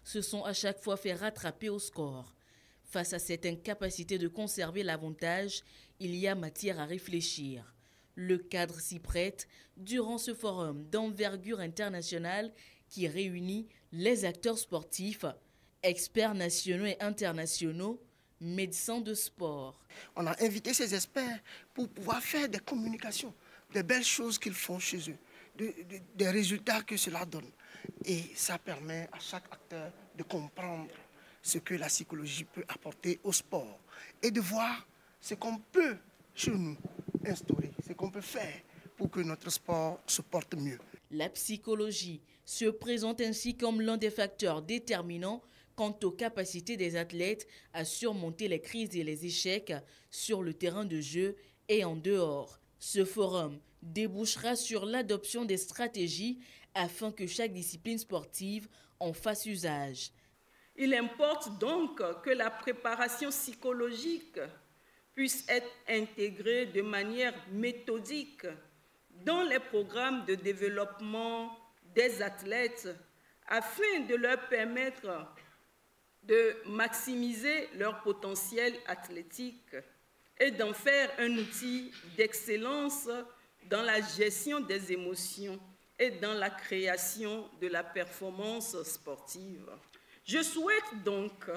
se sont à chaque fois fait rattraper au score. Face à cette incapacité de conserver l'avantage, il y a matière à réfléchir. Le cadre s'y prête durant ce forum d'envergure internationale qui réunit les acteurs sportifs, experts nationaux et internationaux, médecins de sport. On a invité ces experts pour pouvoir faire des communications, des belles choses qu'ils font chez eux, des résultats que cela donne. Et ça permet à chaque acteur de comprendre ce que la psychologie peut apporter au sport et de voir ce qu'on peut chez nous instaurer, ce qu'on peut faire pour que notre sport se porte mieux. La psychologie se présente ainsi comme l'un des facteurs déterminants quant aux capacités des athlètes à surmonter les crises et les échecs sur le terrain de jeu et en dehors. Ce forum débouchera sur l'adoption des stratégies afin que chaque discipline sportive en fasse usage. Il importe donc que la préparation psychologique puisse être intégrée de manière méthodique dans les programmes de développement des athlètes afin de leur permettre de maximiser leur potentiel athlétique et d'en faire un outil d'excellence dans la gestion des émotions et dans la création de la performance sportive. Je souhaite donc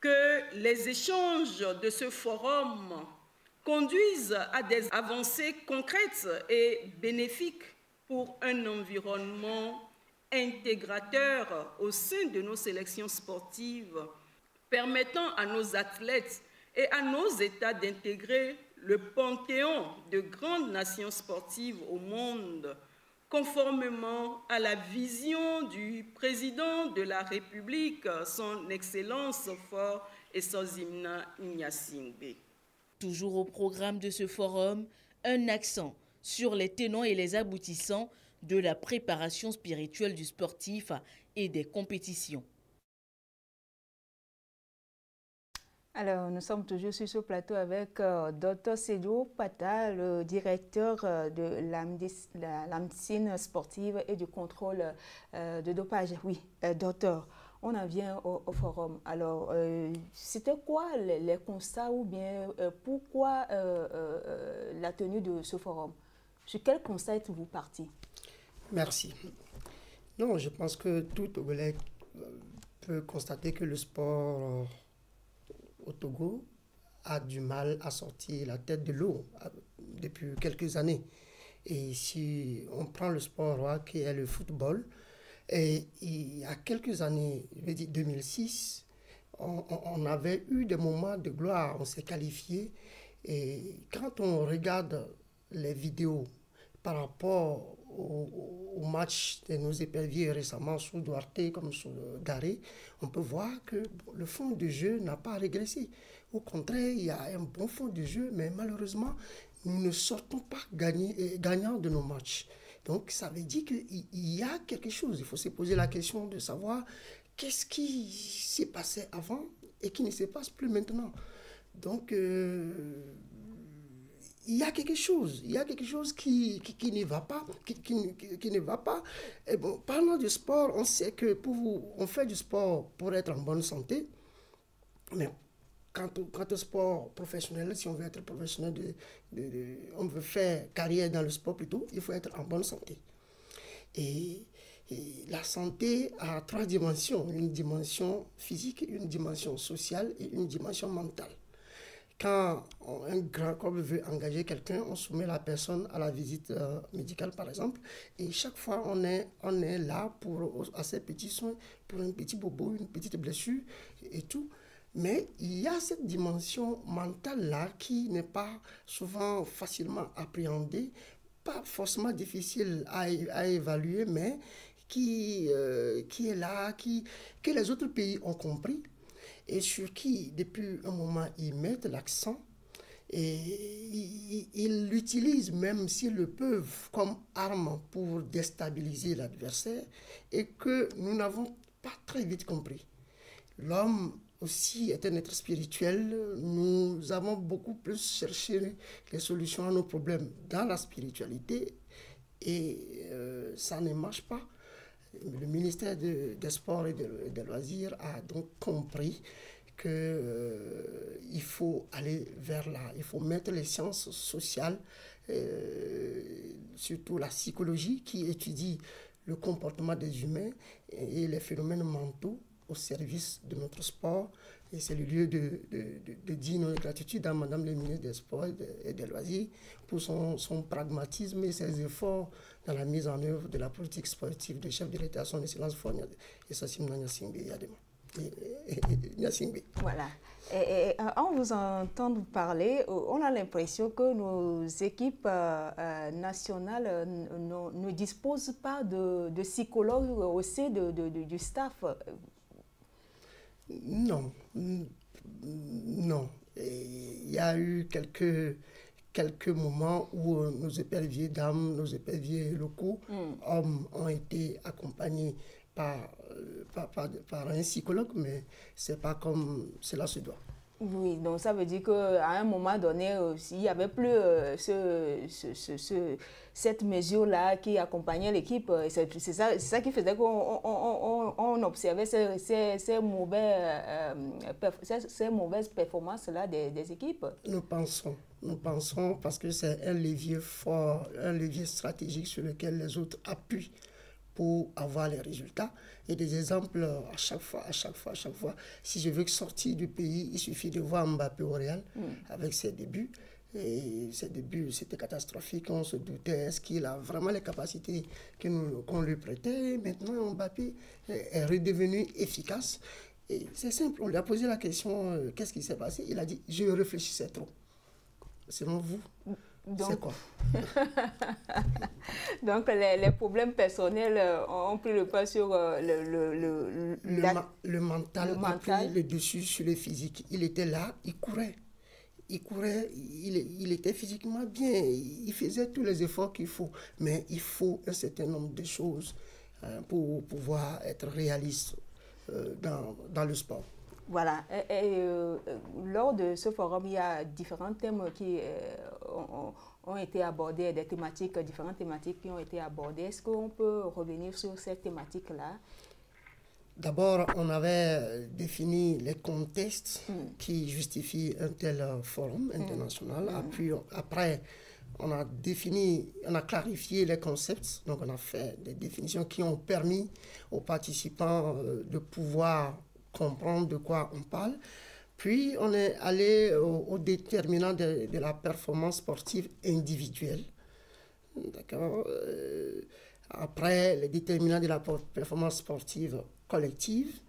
que les échanges de ce forum conduisent à des avancées concrètes et bénéfiques pour un environnement intégrateur au sein de nos sélections sportives, permettant à nos athlètes et à nos États d'intégrer le panthéon de grandes nations sportives au monde, conformément à la vision du président de la République, son Excellence Faure Essouzimna Gnassingbé. Toujours au programme de ce forum, un accent sur les tenants et les aboutissants de la préparation spirituelle du sportif et des compétitions. Alors, nous sommes toujours sur ce plateau avec Dr Sédou Pata, le directeur de la médecine sportive et du contrôle de dopage. Oui, docteur, on en vient au forum. Alors, c'était quoi les constats ou bien pourquoi la tenue de ce forum? Sur quel constat êtes-vous parti? Merci. Non, je pense que tout Togolais peut constater que le sport au Togo a du mal à sortir la tête de l'eau depuis quelques années. Et si on prend le sport qui est le football, et il y a quelques années, je veux dire 2006, on avait eu des moments de gloire, on s'est qualifié. Et quand on regarde les vidéos par rapport au match de nos éperviers récemment sous Duarte comme sous Garé, on peut voir que le fond du jeu n'a pas régressé. Au contraire, il y a un bon fond du jeu, mais malheureusement, nous ne sortons pas gagnants de nos matchs. Donc, ça veut dire qu'il y a quelque chose. Il faut se poser la question de savoir qu'est-ce qui s'est passé avant et qui ne se passe plus maintenant. Donc, il y a quelque chose qui ne va pas, qui ne va pas. Et bon, parlant du sport, on sait que on fait du sport pour être en bonne santé, mais quant au sport professionnel, si on veut être professionnel, on veut faire carrière dans le sport plutôt, il faut être en bonne santé. Et la santé a 3 dimensions, une dimension physique, une dimension sociale et une dimension mentale. Quand un grand corps veut engager quelqu'un, on soumet la personne à la visite médicale, par exemple, et chaque fois, on est là à ces petits soins, pour un petit bobo, une petite blessure et tout. Mais il y a cette dimension mentale-là qui n'est pas souvent facilement appréhendée, pas forcément difficile à évaluer, mais qui est là, que les autres pays ont compris, et sur qui, depuis un moment, ils mettent l'accent, et ils l'utilisent, même s'ils le peuvent, comme arme pour déstabiliser l'adversaire, et que nous n'avons pas très vite compris. L'homme aussi est un être spirituel. Nous avons beaucoup plus cherché les solutions à nos problèmes dans la spiritualité, et ça ne marche pas. Le ministère des Sports et des Loisirs a donc compris qu'il faut aller vers là. Il faut mettre les sciences sociales, surtout la psychologie qui étudie le comportement des humains et les phénomènes mentaux au service de notre sport. Et c'est le lieu de dire notre gratitude à Madame le ministre des Sports et des Loisirs pour son pragmatisme et ses efforts dans la mise en œuvre de la politique sportive de chef de l'État, son excellence Fournier et Sassim Nanyasingbe Yadema. Voilà. Et en vous entendant parler, on a l'impression que nos équipes nationales ne disposent pas de psychologues au sein du staff. Non. Il y a eu quelques moments où nos éperviers dames, nos éperviers locaux, hommes, ont été accompagnés par un psychologue, mais c'est pas comme cela se doit. Oui, donc ça veut dire qu'à un moment donné, il n'y avait plus cette mesure-là qui accompagnait l'équipe. C'est ça qui faisait qu'on observait ces mauvaises performances-là des équipes. Nous pensons parce que c'est un levier fort, un levier stratégique sur lequel les autres appuient pour avoir les résultats. Et des exemples à chaque fois. Si je veux sortir du pays, il suffit de voir Mbappé au Real avec ses débuts. Et ses débuts, c'était catastrophique. On se doutait, est-ce qu'il a vraiment les capacités qu'on lui prêtait? Maintenant, Mbappé est redevenu efficace. Et c'est simple, on lui a posé la question, qu'est-ce qui s'est passé? Il a dit, je réfléchissais trop. Selon vous, c'est quoi? Donc, les problèmes personnels ont pris le pas sur le mental a pris le dessus sur le physique. Il était là, il courait, il était physiquement bien, il faisait tous les efforts qu'il faut. Mais il faut un certain nombre de choses pour pouvoir être réaliste dans le sport. Voilà. Lors de ce forum, il y a différents thèmes qui ont été abordés, différentes thématiques qui ont été abordées. Est-ce qu'on peut revenir sur ces thématiques-là? D'abord, on avait défini les contextes qui justifient un tel forum international. Après, on a clarifié les concepts. Donc, on a fait des définitions qui ont permis aux participants de pouvoir comprendre de quoi on parle. Puis, on est allé au déterminant de la performance sportive individuelle. D'accord. Après, les déterminants de la performance sportive collective.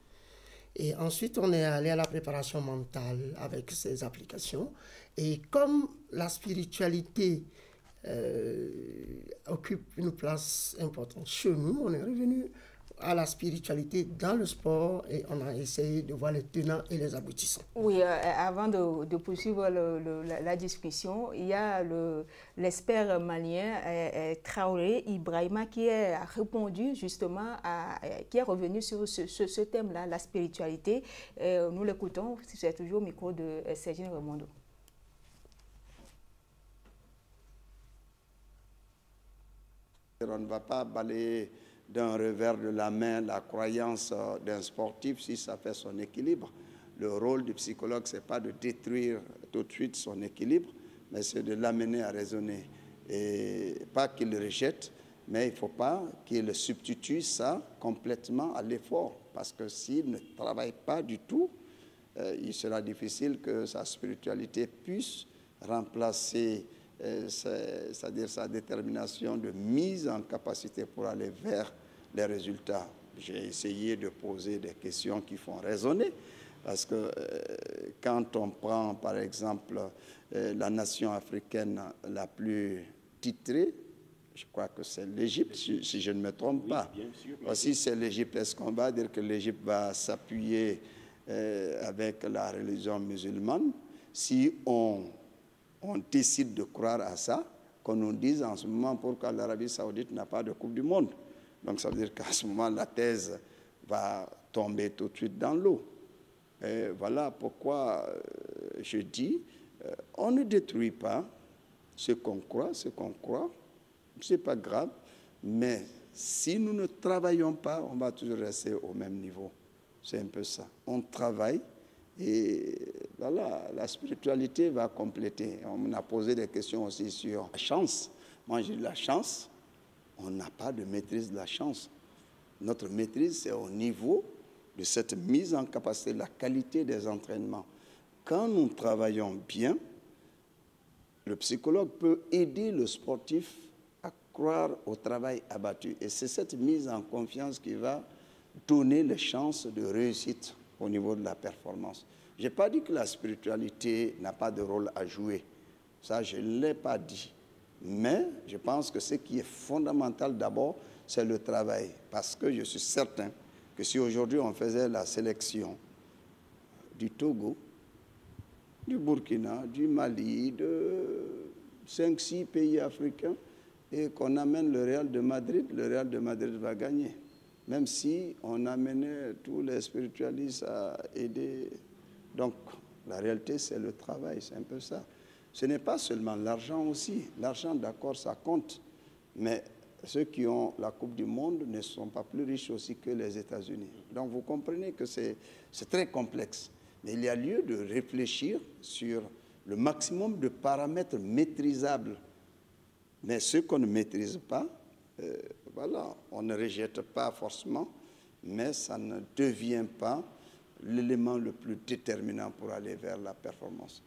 Et ensuite, on est allé à la préparation mentale avec ses applications. Et comme la spiritualité occupe une place importante chez nous, on est revenu à la spiritualité dans le sport et on a essayé de voir les tenants et les aboutissants. Oui, avant de poursuivre la discussion, il y a l'expert malien Traoré Ibrahima qui a répondu justement, qui est revenu sur ce thème-là, la spiritualité. Nous l'écoutons, c'est toujours au micro de Sergine Remondo. On ne va pas balayer d'un revers de la main la croyance d'un sportif si ça fait son équilibre. Le rôle du psychologue, ce n'est pas de détruire tout de suite son équilibre, mais c'est de l'amener à raisonner. Et pas qu'il le rejette, mais il ne faut pas qu'il substitue ça complètement à l'effort. Parce que s'il ne travaille pas du tout, il sera difficile que sa spiritualité puisse remplacer c'est-à-dire sa détermination de mise en capacité pour aller vers les résultats. J'ai essayé de poser des questions qui font raisonner, parce que quand on prend par exemple la nation africaine la plus titrée, je crois que c'est l'Égypte, si je ne me trompe pas. Bien sûr, aussi c'est l'Égypte. Est-ce qu'on va dire que l'Égypte va s'appuyer avec la religion musulmane? Si on décide de croire à ça, qu'on nous dise en ce moment pourquoi l'Arabie Saoudite n'a pas de Coupe du Monde. Donc ça veut dire qu'à ce moment, la thèse va tomber tout de suite dans l'eau. Et voilà pourquoi je dis, on ne détruit pas ce qu'on croit, c'est pas grave, mais Si nous ne travaillons pas, on va toujours rester au même niveau. C'est un peu ça. On travaille et voilà, la spiritualité va compléter. On a posé des questions aussi sur la chance. Moi, j'ai eu la chance. On n'a pas de maîtrise de la chance. Notre maîtrise, c'est au niveau de cette mise en capacité, la qualité des entraînements. Quand nous travaillons bien, le psychologue peut aider le sportif à croire au travail abattu. Et c'est cette mise en confiance qui va donner les chances de réussite au niveau de la performance. Je n'ai pas dit que la spiritualité n'a pas de rôle à jouer. Ça, je ne l'ai pas dit. Mais je pense que ce qui est fondamental d'abord, c'est le travail. Parce que je suis certain que si aujourd'hui on faisait la sélection du Togo, du Burkina, du Mali, de 5-6 pays africains, et qu'on amène le Real de Madrid va gagner. Même si on amenait tous les spiritualistes à aider. Donc, la réalité, c'est le travail, c'est un peu ça. Ce n'est pas seulement l'argent aussi. L'argent, d'accord, ça compte. Mais ceux qui ont la Coupe du Monde ne sont pas plus riches aussi que les États-Unis. Donc, vous comprenez que c'est très complexe. Mais il y a lieu de réfléchir sur le maximum de paramètres maîtrisables. Mais ceux qu'on ne maîtrise pas, voilà, on ne rejette pas forcément, mais ça ne devient pas l'élément le plus déterminant pour aller vers la performance.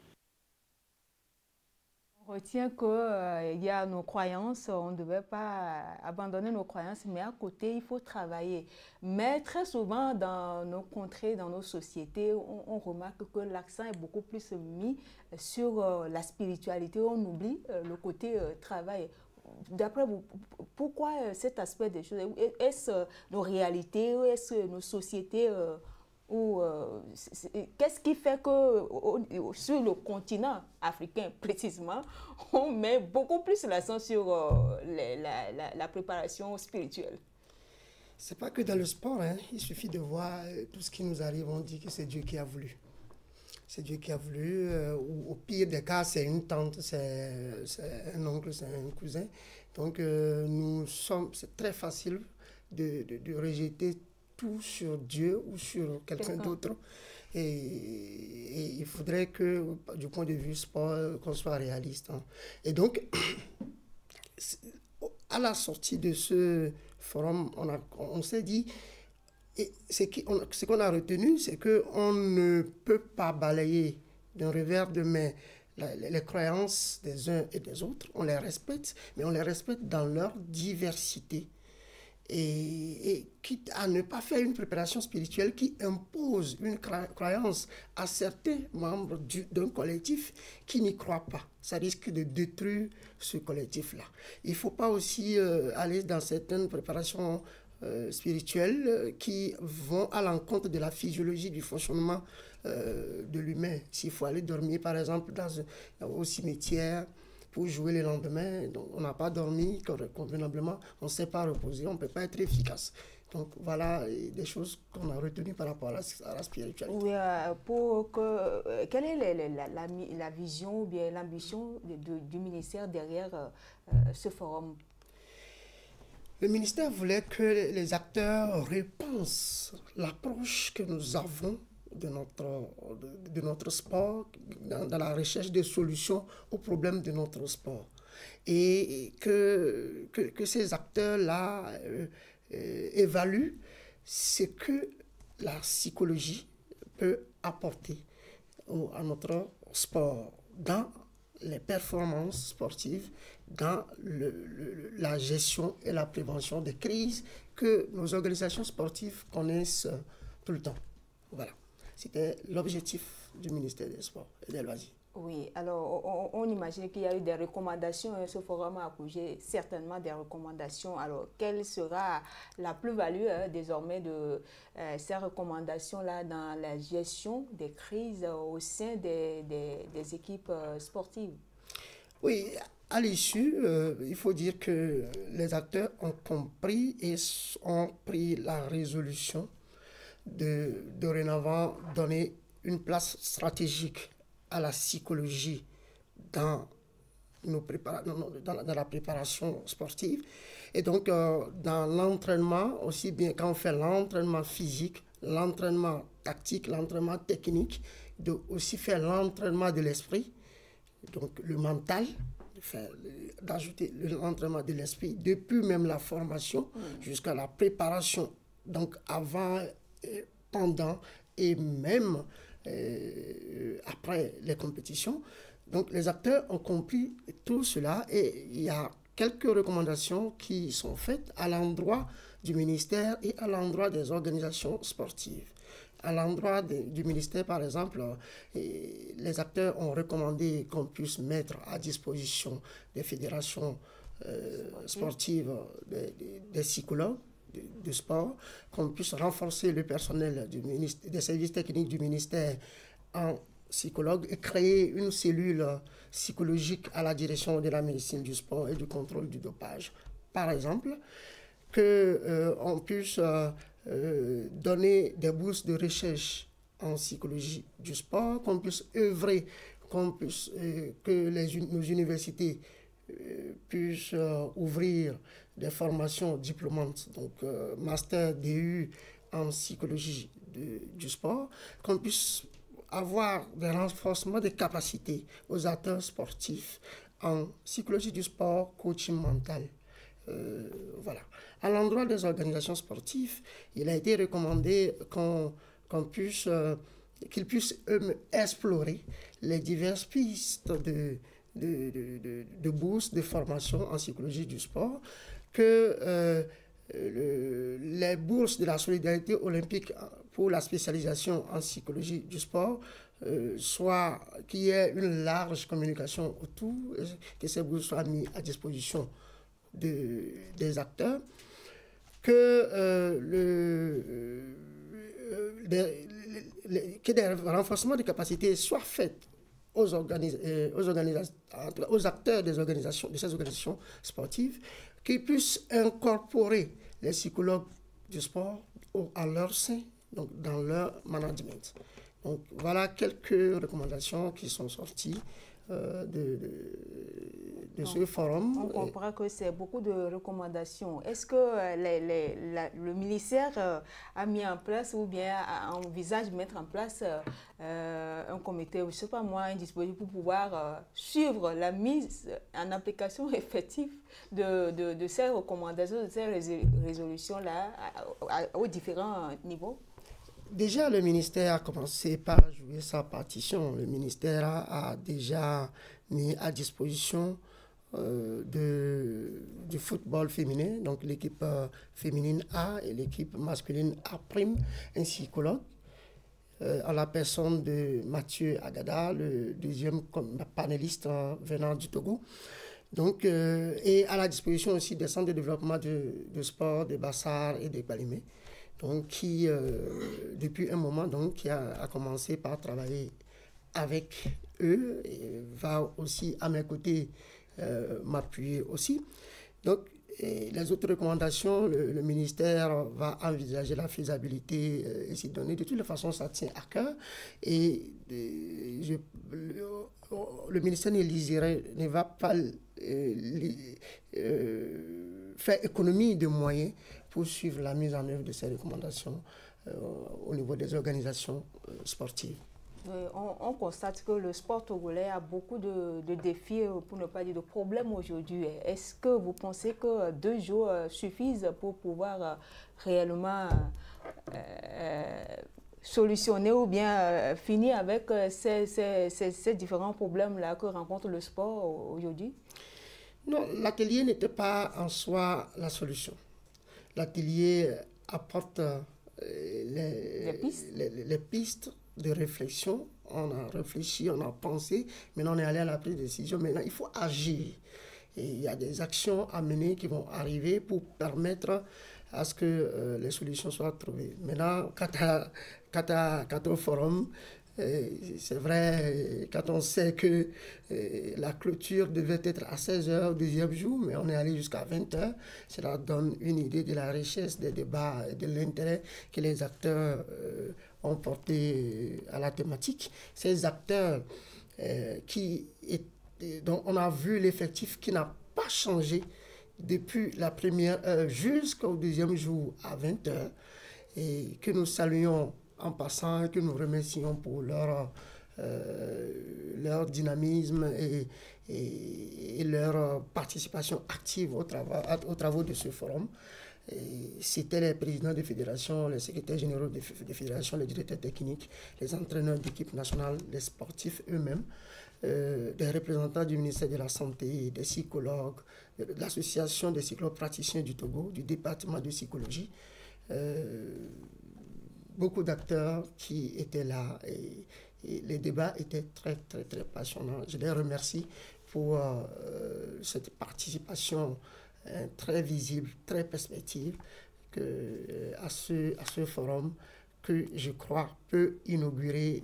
On retient qu'il y a nos croyances, on ne devait pas abandonner nos croyances, mais à côté, il faut travailler. Mais très souvent, dans nos contrées, dans nos sociétés, on remarque que l'accent est beaucoup plus mis sur la spiritualité. On oublie le côté travail. D'après vous, pourquoi cet aspect des choses? Est-ce nos réalités, est-ce nos sociétés qu'est-ce qui fait que sur le continent africain précisément, on met beaucoup plus l'accent sur la préparation spirituelle? C'est pas que dans le sport, hein. Il suffit de voir tout ce qui nous arrive, on dit que c'est Dieu qui a voulu. C'est Dieu qui a voulu, ou au pire des cas, c'est une tante, c'est un oncle, c'est un cousin. Donc, c'est très facile de rejeter tout sur Dieu ou sur quelqu'un d'autre. Et il faudrait que, du point de vue sport, qu'on soit réaliste. Hein. Et donc, à la sortie de ce forum, on s'est dit, et ce qu'on a retenu, c'est qu'on ne peut pas balayer d'un revers de main les croyances des uns et des autres. On les respecte, mais on les respecte dans leur diversité. Et quitte à ne pas faire une préparation spirituelle qui impose une croyance à certains membres d'un collectif qui n'y croient pas. Ça risque de détruire ce collectif-là. Il ne faut pas aussi aller dans certaines préparations spirituelles qui vont à l'encontre de la physiologie du fonctionnement de l'humain. S'il faut aller dormir, par exemple, au cimetière pour jouer le lendemain, donc on n'a pas dormi convenablement, on ne s'est pas reposé, on ne peut pas être efficace. Donc voilà des choses qu'on a retenues par rapport à la spiritualité. Oui, quelle est la vision ou bien l'ambition du ministère derrière ce forum? Le ministère voulait que les acteurs repensent l'approche que nous avons de notre sport, dans la recherche de solutions aux problèmes de notre sport. Et que ces acteurs-là évaluent ce que la psychologie peut apporter à notre sport dans les performances sportives, dans la gestion et la prévention des crises que nos organisations sportives connaissent tout le temps. Voilà. C'était l'objectif du ministère des Sports et des Loisirs. Oui, alors on imagine qu'il y a eu des recommandations, ce forum a accouché certainement des recommandations. Alors, quelle sera la plus-value désormais de ces recommandations-là dans la gestion des crises au sein des équipes sportives? Oui, à l'issue, il faut dire que les acteurs ont compris et ont pris la résolution de dorénavant donner une place stratégique à la psychologie dans dans la préparation sportive. Et donc, dans l'entraînement, aussi bien quand on fait l'entraînement physique, l'entraînement tactique, l'entraînement technique, de aussi faire l'entraînement de l'esprit, donc le mental, d'ajouter l'entraînement de l'esprit, depuis même la formation jusqu'à la préparation, donc avant, pendant et même après les compétitions. Donc les acteurs ont compris tout cela et il y a quelques recommandations qui sont faites à l'endroit du ministère et à l'endroit des organisations sportives. À l'endroit du ministère, par exemple, les acteurs ont recommandé qu'on puisse mettre à disposition des fédérations sportives des psychologues de sport, qu'on puisse renforcer le personnel des services techniques du ministère en psychologue et créer une cellule psychologique à la direction de la médecine du sport et du contrôle du dopage. Par exemple, qu'on puisse donner des bourses de recherche en psychologie du sport, qu'on puisse œuvrer, que nos universités puissent ouvrir des formations diplômantes, donc master DU en psychologie du sport, qu'on puisse avoir des renforcements de capacités aux acteurs sportifs en psychologie du sport, coaching mental. Voilà. À l'endroit des organisations sportives, il a été recommandé qu'ils puissent explorer les diverses pistes de bourses de formation en psychologie du sport, que les bourses de la solidarité olympique pour la spécialisation en psychologie du sport, qu'il y ait une large communication autour, que ces bourses soient mises à disposition des acteurs, que des renforcements de capacités soient faits aux acteurs de ces organisations sportives, qu'ils puissent incorporer les psychologues du sport à leur sein, donc dans leur management. Donc voilà quelques recommandations qui sont sorties de ce forum. On comprend que c'est beaucoup de recommandations. Est-ce que le ministère a mis en place ou bien envisage de mettre en place un comité, je ne sais pas moi, un dispositif pour pouvoir suivre la mise en application effective de ces recommandations, de ces résolutions-là aux différents niveaux? Déjà, le ministère a commencé par jouer sa partition. Le ministère a déjà mis à disposition du football féminin, donc l'équipe féminine A et l'équipe masculine A', un psychologue, en la personne de Mathieu Agada, le deuxième panéliste venant du Togo. Donc, et à la disposition aussi des centres de développement de sport de Bassar et de Balimé. Donc, qui, depuis un moment, donc, qui a commencé par travailler avec eux et va aussi à mes côtés m'appuyer aussi. Donc, les autres recommandations, le ministère va envisager la faisabilité et s'y donner. De toutes les façons, ça tient à cœur. Et le ministère ne va pas faire économie de moyens pour suivre la mise en œuvre de ces recommandations au niveau des organisations sportives. On constate que le sport togolais a beaucoup de défis, pour ne pas dire de problèmes aujourd'hui. Est-ce que vous pensez que 2 jours suffisent pour pouvoir réellement solutionner ou bien finir avec ces différents problèmes-là que rencontre le sport aujourd'hui? Non, l'atelier n'était pas en soi la solution. L'atelier apporte les pistes de réflexion. On a réfléchi, on a pensé, maintenant on est allé à la prise de décision. Maintenant, il faut agir. Et il y a des actions à mener qui vont arriver pour permettre à ce que les solutions soient trouvées. Maintenant, quant au forum, c'est vrai, quand on sait que la clôture devait être à 16h au deuxième jour, mais on est allé jusqu'à 20h, cela donne une idée de la richesse des débats et de l'intérêt que les acteurs ont porté à la thématique. Ces acteurs qui Donc, on a vu l'effectif qui n'a pas changé depuis la première heure jusqu'au deuxième jour à 20h. Et que nous saluons en passant et que nous remercions pour leur dynamisme et leur participation active aux travaux de ce forum. C'était les présidents des fédérations, les secrétaires généraux des fédérations, les directeurs techniques, les entraîneurs d'équipe nationale, les sportifs eux-mêmes, des représentants du ministère de la Santé, des psychologues, de l'association des psychopraticiens du Togo, du département de psychologie. Beaucoup d'acteurs qui étaient là et les débats étaient très, très, très passionnants. Je les remercie pour cette participation très visible, très perspective à ce forum que je crois peut inaugurer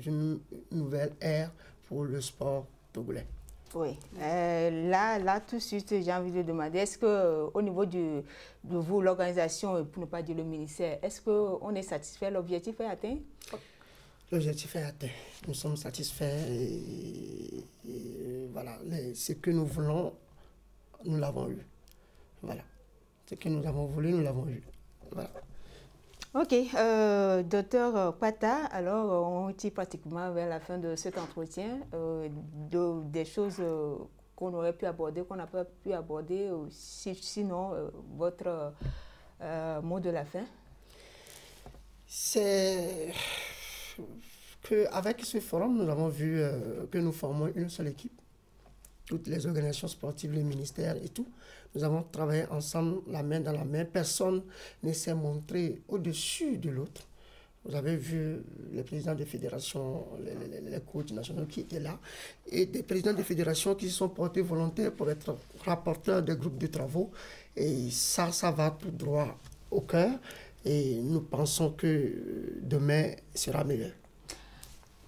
une nouvelle ère pour le sport togolais. Oui, là tout de suite j'ai envie de demander, est-ce qu'au niveau de vous, l'organisation, pour ne pas dire le ministère, est-ce qu'on est satisfait, l'objectif est atteint? L'objectif est atteint, nous sommes satisfaits et voilà, ce que nous voulons, nous l'avons eu. Voilà, ce que nous avons voulu, nous l'avons eu. Voilà. Ok, docteur Pata, alors on est pratiquement vers la fin de cet entretien, des choses qu'on aurait pu aborder, qu'on n'a pas pu aborder, sinon votre mot de la fin. C'est qu'avec ce forum, nous avons vu que nous formons une seule équipe, toutes les organisations sportives, les ministères et tout. Nous avons travaillé ensemble, la main dans la main. Personne ne s'est montré au-dessus de l'autre. Vous avez vu les présidents des fédérations, les coachs nationaux qui étaient là, et des présidents des fédérations qui se sont portés volontaires pour être rapporteurs des groupes de travaux. Et ça va tout droit au cœur. Et nous pensons que demain sera meilleur.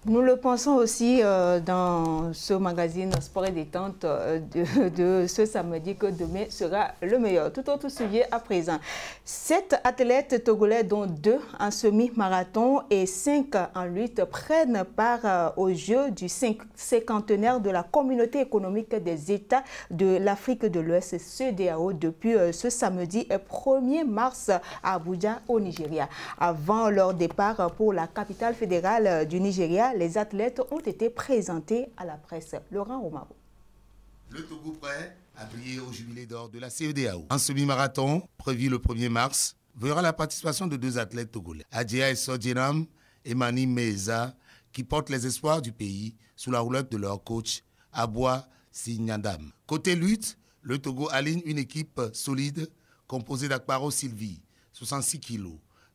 Nous le pensons aussi dans ce magazine Sport et Détente de ce samedi que demain sera le meilleur. Tout autre sujet à présent. 7 athlètes togolais, dont 2 en semi-marathon et 5 en lutte, prennent part aux Jeux du 50e de la Communauté économique des États de l'Afrique de l'Ouest, CEDEAO, depuis ce samedi 1er mars à Abuja, au Nigeria. Avant leur départ pour la capitale fédérale du Nigeria, les athlètes ont été présentés à la presse. Laurent Romao. Le Togo prêt à briller au jubilé d'or de la CEDEAO. Un semi-marathon prévu le 1er mars verra la participation de 2 athlètes togolais, Adjia Esodjenam et Mani Meza, qui portent les espoirs du pays sous la houlette de leur coach Aboua Signandam. Côté lutte, le Togo aligne une équipe solide composée d'Akparo Sylvie, 66 kg,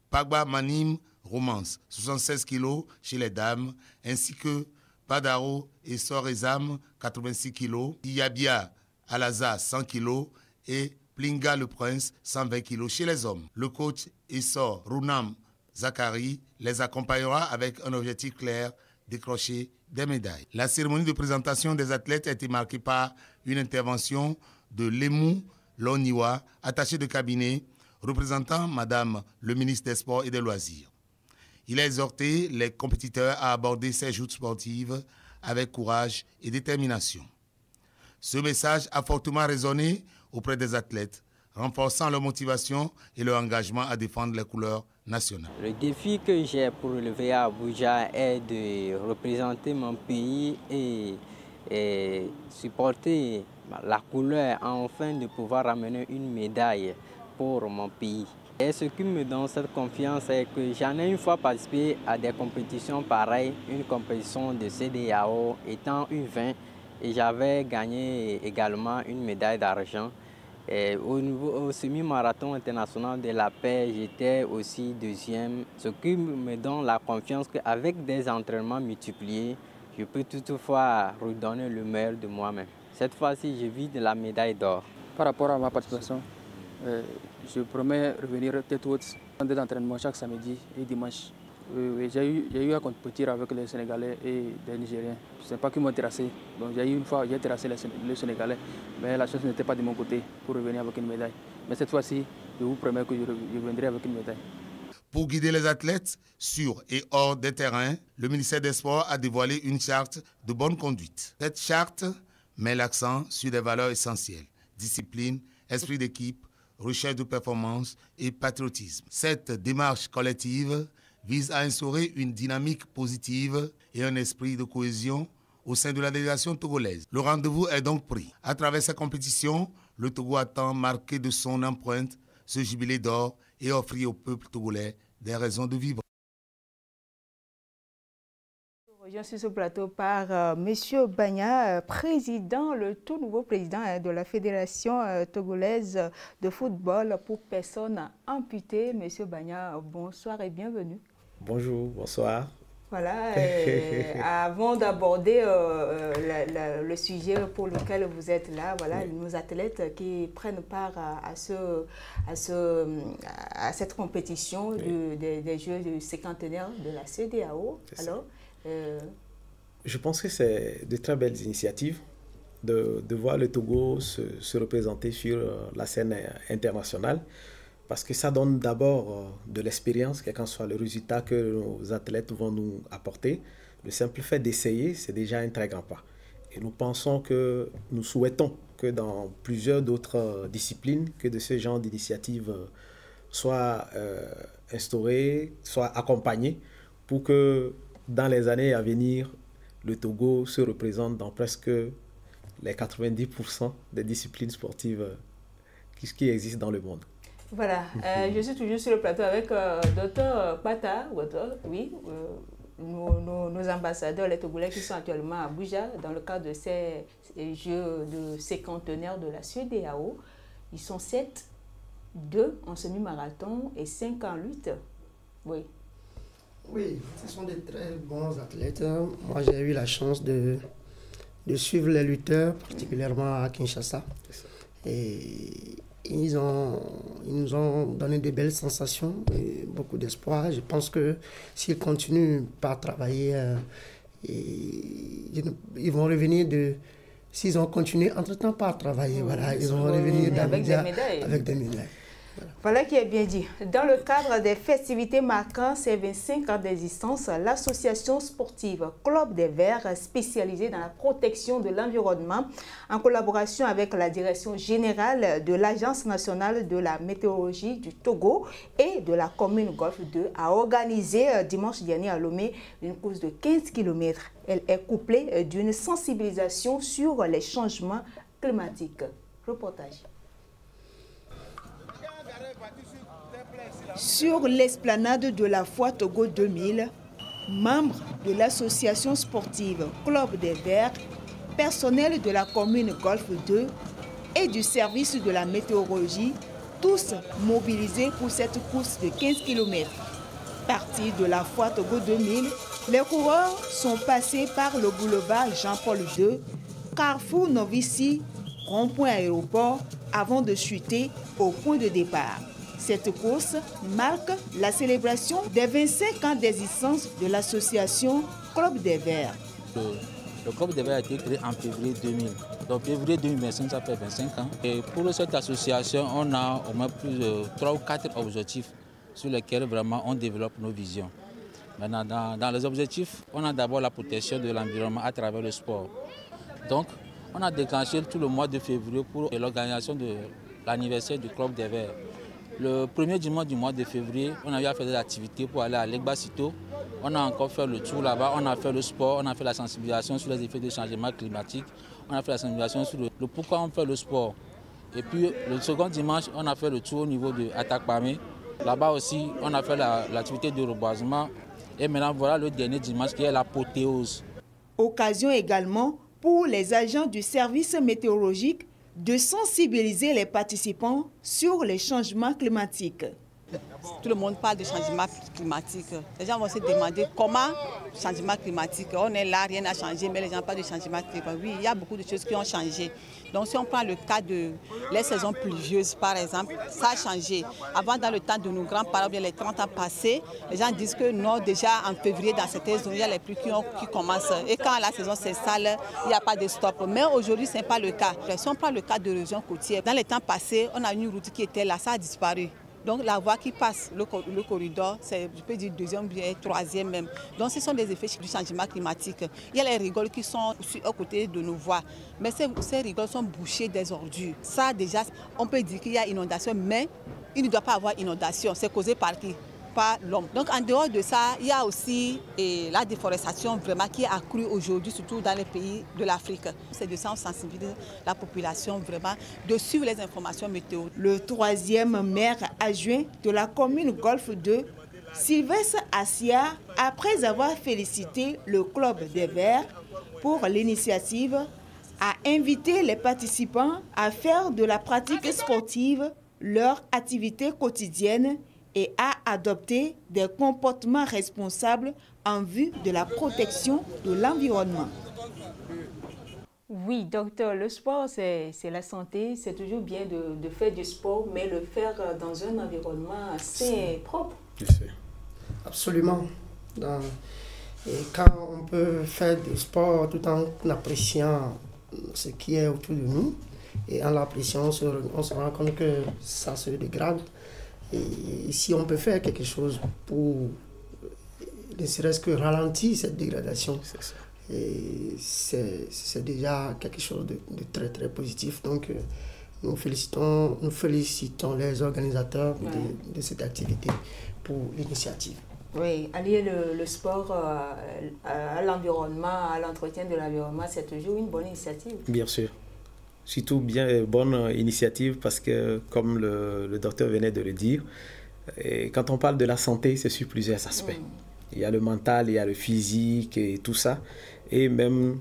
Pagba Manim Romance, 76 kg chez les dames, ainsi que Padaro et Sorezam, 86 kg, Iyabia Alaza, 100 kg et Plinga le Prince, 120 kg chez les hommes. Le coach Essor Runam Zakari les accompagnera avec un objectif clair, décrocher des médailles. La cérémonie de présentation des athlètes a été marquée par une intervention de Lemou Loniwa, attaché de cabinet, représentant Madame le ministre des Sports et des Loisirs. Il a exhorté les compétiteurs à aborder ces joutes sportives avec courage et détermination. Ce message a fortement résonné auprès des athlètes, renforçant leur motivation et leur engagement à défendre les couleurs nationales. Le défi que j'ai pour relever à Abuja est de représenter mon pays et supporter la couleur afin de pouvoir amener une médaille pour mon pays. Et ce qui me donne cette confiance, c'est que j'en ai une fois participé à des compétitions pareilles, une compétition de CEDEAO étant U20, et j'avais gagné également une médaille d'argent. Au semi-marathon international de la paix, j'étais aussi 2e, ce qui me donne la confiance qu'avec des entraînements multipliés, je peux toutefois redonner le meilleur de moi-même. Cette fois-ci, je vis de la médaille d'or. Par rapport à ma participation, je promets revenir tête haute dans des entraînements chaque samedi et dimanche. J'ai eu à compétir avec les Sénégalais et les Nigériens. Ce n'est pas qu'ils m'ont terrassé. Donc j'ai eu une fois, j'ai terrassé les Sénégalais, mais la chance n'était pas de mon côté pour revenir avec une médaille. Mais cette fois-ci, je vous promets que je reviendrai avec une médaille. Pour guider les athlètes sur et hors des terrains, le ministère des Sports a dévoilé une charte de bonne conduite. Cette charte met l'accent sur des valeurs essentielles, discipline, esprit d'équipe, recherche de performance et patriotisme. Cette démarche collective vise à instaurer une dynamique positive et un esprit de cohésion au sein de la délégation togolaise. Le rendez-vous est donc pris. À travers cette compétition, le Togo attend marquer de son empreinte ce jubilé d'or et offrir au peuple togolais des raisons de vivre. Je suis sur ce plateau par M. Bagna, président, le tout nouveau président de la Fédération togolaise de football pour personnes amputées. M. Bagna, bonsoir et bienvenue. Bonjour, bonsoir. Voilà, avant d'aborder le sujet pour lequel vous êtes là, voilà, oui. Nos athlètes qui prennent part à cette compétition oui. des Jeux du cinquantenaire de la CEDEAO. Alors, je pense que c'est de très belles initiatives de voir le Togo se représenter sur la scène internationale. Parce que ça donne d'abord de l'expérience, quel qu'en soit le résultat que nos athlètes vont nous apporter. Le simple fait d'essayer, c'est déjà un très grand pas. Et nous souhaitons que dans plusieurs d'autres disciplines, que de ce genre d'initiatives soient instaurées, soient accompagnées, pour que dans les années à venir, le Togo se représente dans presque les 90% des disciplines sportives qui existent dans le monde. Voilà, je suis toujours sur le plateau avec Dr Pata, oui, nos ambassadeurs, les Togolais qui sont actuellement à Abuja dans le cadre de ces Jeux de cinquantenaire de la CEDEAO. Ils sont 7, 2 en semi-marathon et 5 en lutte. Oui. Oui, ce sont des très bons athlètes. Moi, j'ai eu la chance de suivre les lutteurs, particulièrement à Kinshasa. Et ils nous ont donné de belles sensations et beaucoup d'espoir. Je pense que s'ils continuent par travailler, ils vont revenir s'ils ont continué entre-temps par travailler, voilà, ils vont revenir avec des médailles. Voilà qui est bien dit. Dans le cadre des festivités marquant ses 25 ans d'existence, l'association sportive Club des Verts, spécialisée dans la protection de l'environnement, en collaboration avec la direction générale de l'Agence nationale de la météorologie du Togo et de la commune Golfe 2, a organisé dimanche dernier à Lomé une course de 15 km. Elle est couplée d'une sensibilisation sur les changements climatiques. Reportage. Sur l'esplanade de la Foire Togo 2000, membres de l'association sportive Club des Verts, personnel de la commune Golfe 2 et du service de la météorologie, tous mobilisés pour cette course de 15 km. Partis de la Foire Togo 2000, les coureurs sont passés par le boulevard Jean-Paul II, Carrefour Novici, rond-point aéroport, avant de chuter au point de départ. Cette course marque la célébration des 25 ans d'existence de l'association Club des Verts. Le Club des Verts a été créé en février 2000. Donc février 2025, ça fait 25 ans. Et pour cette association, on a au moins plus de 3 ou 4 objectifs sur lesquels vraiment on développe nos visions. Maintenant, dans les objectifs, on a d'abord la protection de l'environnement à travers le sport. Donc, on a déclenché tout le mois de février pour l'organisation de l'anniversaire du Club des Verts. Le premier dimanche du mois de février, on a eu à faire des activités pour aller à Legbasito. On a encore fait le tour là-bas, on a fait le sport, on a fait la sensibilisation sur les effets du changement climatique, on a fait la sensibilisation sur le pourquoi on fait le sport. Et puis le second dimanche, on a fait le tour au niveau de Atakpamé. Là-bas aussi, on a fait l'activité de reboisement. Et maintenant, voilà le dernier dimanche qui est l'apothéose. Occasion également pour les agents du service météorologique de sensibiliser les participants sur les changements climatiques. Tout le monde parle de changement climatique. Les gens vont se demander comment changement climatique. On est là, rien n'a changé, mais les gens parlent de changement climatique. Oui, il y a beaucoup de choses qui ont changé. Donc si on prend le cas de les saisons pluvieuses, par exemple, ça a changé. Avant, dans le temps de nos grands-parents, les 30 ans passés, les gens disent que non, déjà en février, dans certaines zones, il y a les pluies qui commencent. Et quand la saison s'installe, il n'y a pas de stop. Mais aujourd'hui, ce n'est pas le cas. Si on prend le cas de l'érosion côtière, dans les temps passés, on a une route qui était là, ça a disparu. Donc la voie qui passe, le corridor, c'est, je peux dire, deuxième, bien troisième même. Donc ce sont des effets du changement climatique. Il y a les rigoles qui sont aux côtés de nos voies, mais ces rigoles sont bouchées des ordures. Ça déjà, on peut dire qu'il y a inondation, mais il ne doit pas avoir inondation. C'est causé par qui? Par l'homme. Donc en dehors de ça, il y a aussi la déforestation vraiment qui est accrue aujourd'hui, surtout dans les pays de l'Afrique. C'est de ça qu'on sensibilise la population vraiment, de suivre les informations météo. Le troisième maire adjoint de la commune Golfe 2, Sylvestre Assia, après avoir félicité le club des Verts pour l'initiative, a invité les participants à faire de la pratique sportive leur activité quotidienne et à adopter des comportements responsables en vue de la protection de l'environnement. Oui, docteur, le sport, c'est la santé. C'est toujours bien de faire du sport, mais le faire dans un environnement assez propre. Absolument. Et quand on peut faire du sport tout en appréciant ce qui est autour de nous, et en l'appréciant, on se rend compte que ça se dégrade. Et si on peut faire quelque chose pour ne serait-ce que ralentir cette dégradation, c'est déjà quelque chose de très très positif. Donc nous félicitons les organisateurs de cette activité pour l'initiative. Oui, allier le sport à l'environnement, à l'entretien de l'environnement, c'est toujours une bonne initiative. Bien sûr. Surtout bonne initiative parce que, comme le docteur venait de le dire, quand on parle de la santé, c'est sur plusieurs aspects. Il y a le mental, il y a le physique et tout ça. Et même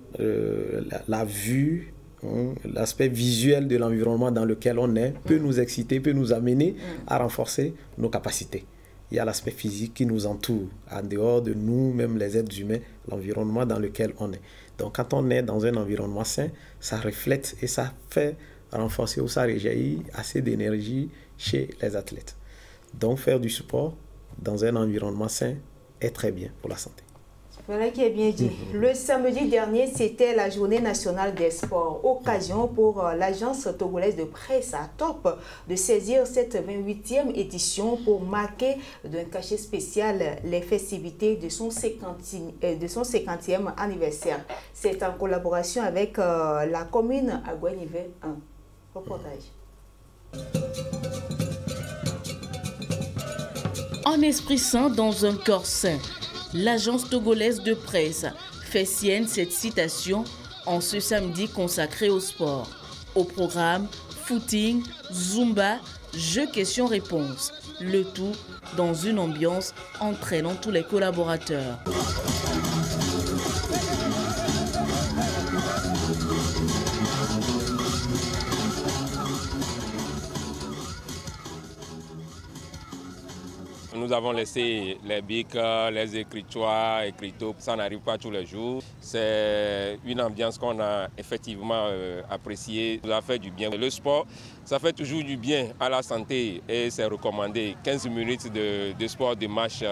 la vue, l'aspect visuel de l'environnement dans lequel on est peut nous exciter, peut nous amener à renforcer nos capacités. Il y a l'aspect physique qui nous entoure, en dehors de nous, même les êtres humains, l'environnement dans lequel on est. Donc quand on est dans un environnement sain, ça reflète et ça fait renforcer ou ça rejaillit assez d'énergie chez les athlètes. Donc faire du sport dans un environnement sain est très bien pour la santé. Voilà qui est bien dit. Le samedi dernier, c'était la journée nationale des sports. Occasion pour l'agence togolaise de presse à Top de saisir cette 28e édition pour marquer d'un cachet spécial les festivités de son 50e anniversaire. C'est en collaboration avec la commune Aguanive 1. Reportage. En esprit sain dans un corps sain. L'agence togolaise de presse fait sienne cette citation en ce samedi consacré au sport. Au programme, footing, zumba, jeux questions-réponses. Le tout dans une ambiance entraînant tous les collaborateurs. Nous avons laissé les bics, les écriteaux, ça n'arrive pas tous les jours. C'est une ambiance qu'on a effectivement appréciée, ça fait du bien. Le sport, ça fait toujours du bien à la santé et c'est recommandé. 15 minutes de sport, de marche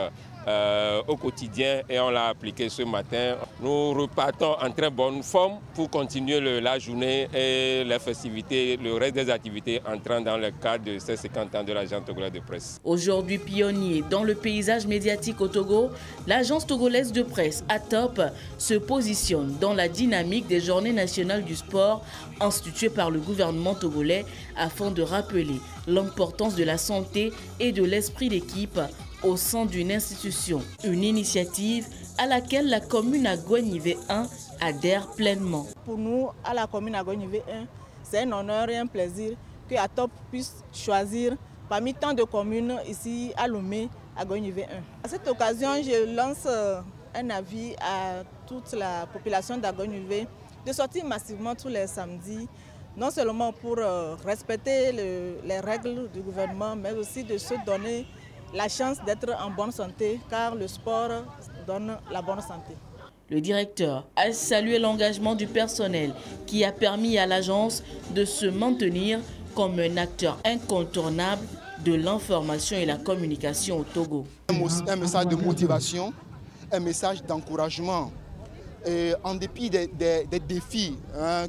au quotidien et on l'a appliqué ce matin. Nous repartons en très bonne forme pour continuer la journée et les festivités, le reste des activités entrant dans le cadre de ces 50 ans de l'agence togolaise de presse. Aujourd'hui pionnier dans le paysage médiatique au Togo, l'agence togolaise de presse ATOP se positionne dans la dynamique des journées nationales du sport instituées par le gouvernement togolais afin de rappeler l'importance de la santé et de l'esprit d'équipe au sein d'une institution, une initiative à laquelle la commune Aguanive 1 adhère pleinement. Pour nous, à la commune Aguanive 1, c'est un honneur et un plaisir que ATOP puisse choisir parmi tant de communes ici à Lomé, Aguanive 1. À cette occasion, je lance un avis à toute la population d'Aguanive de sortir massivement tous les samedis, non seulement pour respecter les règles du gouvernement, mais aussi de se donner la chance d'être en bonne santé, car le sport donne la bonne santé. Le directeur a salué l'engagement du personnel qui a permis à l'agence de se maintenir comme un acteur incontournable de l'information et la communication au Togo. Un message de motivation, un message d'encouragement. En dépit des défis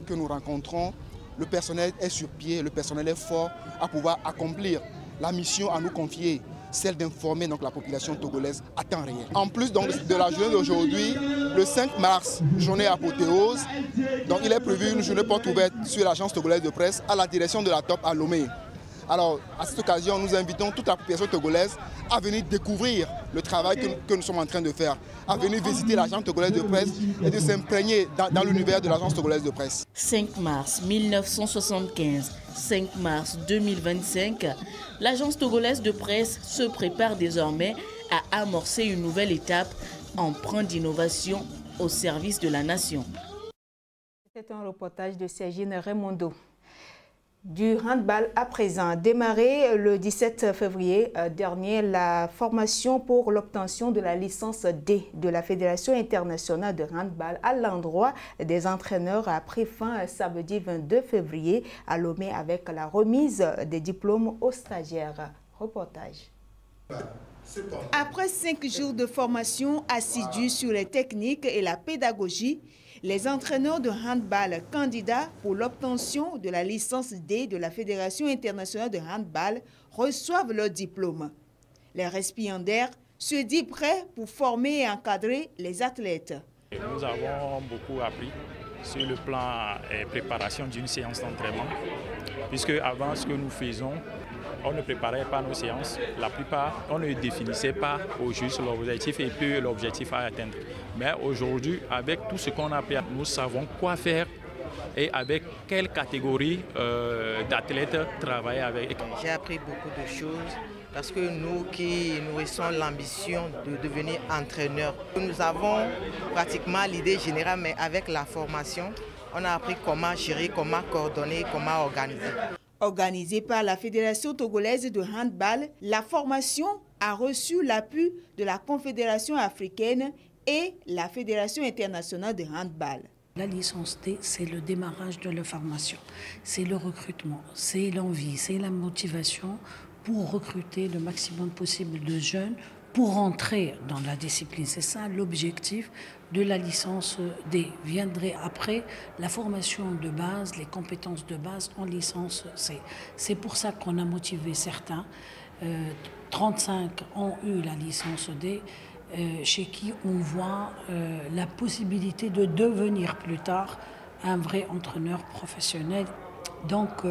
que nous rencontrons, le personnel est sur pied, le personnel est fort à pouvoir accomplir la mission à nous confier, celle d'informer la population togolaise à temps réel. En plus donc, de la journée d'aujourd'hui, le 5 mars, journée apothéose, donc il est prévu une journée porte ouverte sur l'agence togolaise de presse à la direction de la TOP à Lomé. Alors, à cette occasion, nous invitons toute la population togolaise à venir découvrir le travail que nous sommes en train de faire, à venir visiter l'agence togolaise de presse et de s'imprégner dans l'univers de l'agence togolaise de presse. 5 mars 1975, 5 mars 2025, l'agence togolaise de presse se prépare désormais à amorcer une nouvelle étape empreinte d'innovation au service de la nation. C'est un reportage de Sergine Raimondo. Du handball à présent, démarré le 17 février dernier, la formation pour l'obtention de la licence D de la Fédération internationale de handball à l'endroit des entraîneurs a pris fin samedi 22 février à Lomé avec la remise des diplômes aux stagiaires. Reportage. Après 5 jours de formation assidue sur les techniques et la pédagogie, les entraîneurs de handball candidats pour l'obtention de la licence D de la Fédération internationale de handball reçoivent leur diplôme. Les récipiendaires se disent prêts pour former et encadrer les athlètes. Nous avons beaucoup appris sur le plan préparation d'une séance d'entraînement, puisque avant ce que nous faisons, on ne préparait pas nos séances. La plupart, on ne définissait pas au juste l'objectif et puis l'objectif à atteindre. Mais aujourd'hui, avec tout ce qu'on a appris, nous savons quoi faire et avec quelle catégorie d'athlètes travailler avec. J'ai appris beaucoup de choses parce que nous qui nourrissons l'ambition de devenir entraîneurs, nous avons pratiquement l'idée générale, mais avec la formation, on a appris comment gérer, comment coordonner, comment organiser. Organisée par la Fédération togolaise de handball, la formation a reçu l'appui de la Confédération africaine et la Fédération internationale de handball. La licence D, c'est le démarrage de la formation, c'est le recrutement, c'est l'envie, c'est la motivation pour recruter le maximum possible de jeunes pour entrer dans la discipline. C'est ça l'objectif de la licence D. Viendrait après la formation de base, les compétences de base en licence C. C'est pour ça qu'on a motivé certains. 35 ont eu la licence D, chez qui on voit la possibilité de devenir plus tard un vrai entraîneur professionnel. Donc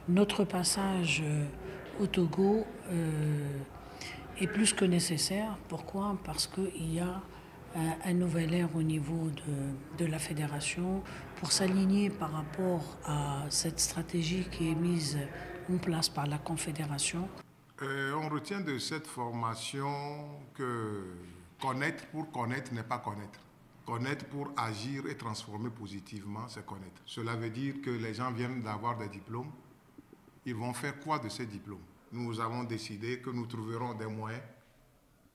notre passage au Togo est plus que nécessaire. Pourquoi? Parce qu'il y a un nouvel ère au niveau de la fédération pour s'aligner par rapport à cette stratégie qui est mise en place par la Confédération. On retient de cette formation que connaître pour connaître n'est pas connaître. Connaître pour agir et transformer positivement, c'est connaître. Cela veut dire que les gens viennent d'avoir des diplômes. Ils vont faire quoi de ces diplômes? Nous avons décidé que nous trouverons des moyens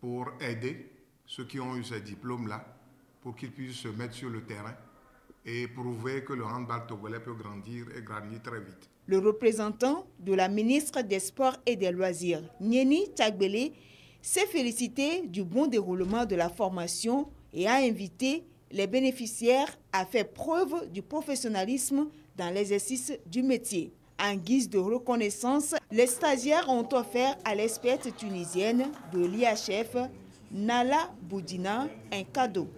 pour aider ceux qui ont eu ces diplômes-là, pour qu'ils puissent se mettre sur le terrain et prouver que le handball togolais peut grandir et grandir très vite. Le représentant de la ministre des Sports et des Loisirs, Nieni Tagbele, s'est félicité du bon déroulement de la formation et a invité les bénéficiaires à faire preuve du professionnalisme dans l'exercice du métier. En guise de reconnaissance, les stagiaires ont offert à l'experte tunisienne de l'IHF, Nala Boudina, un cadeau.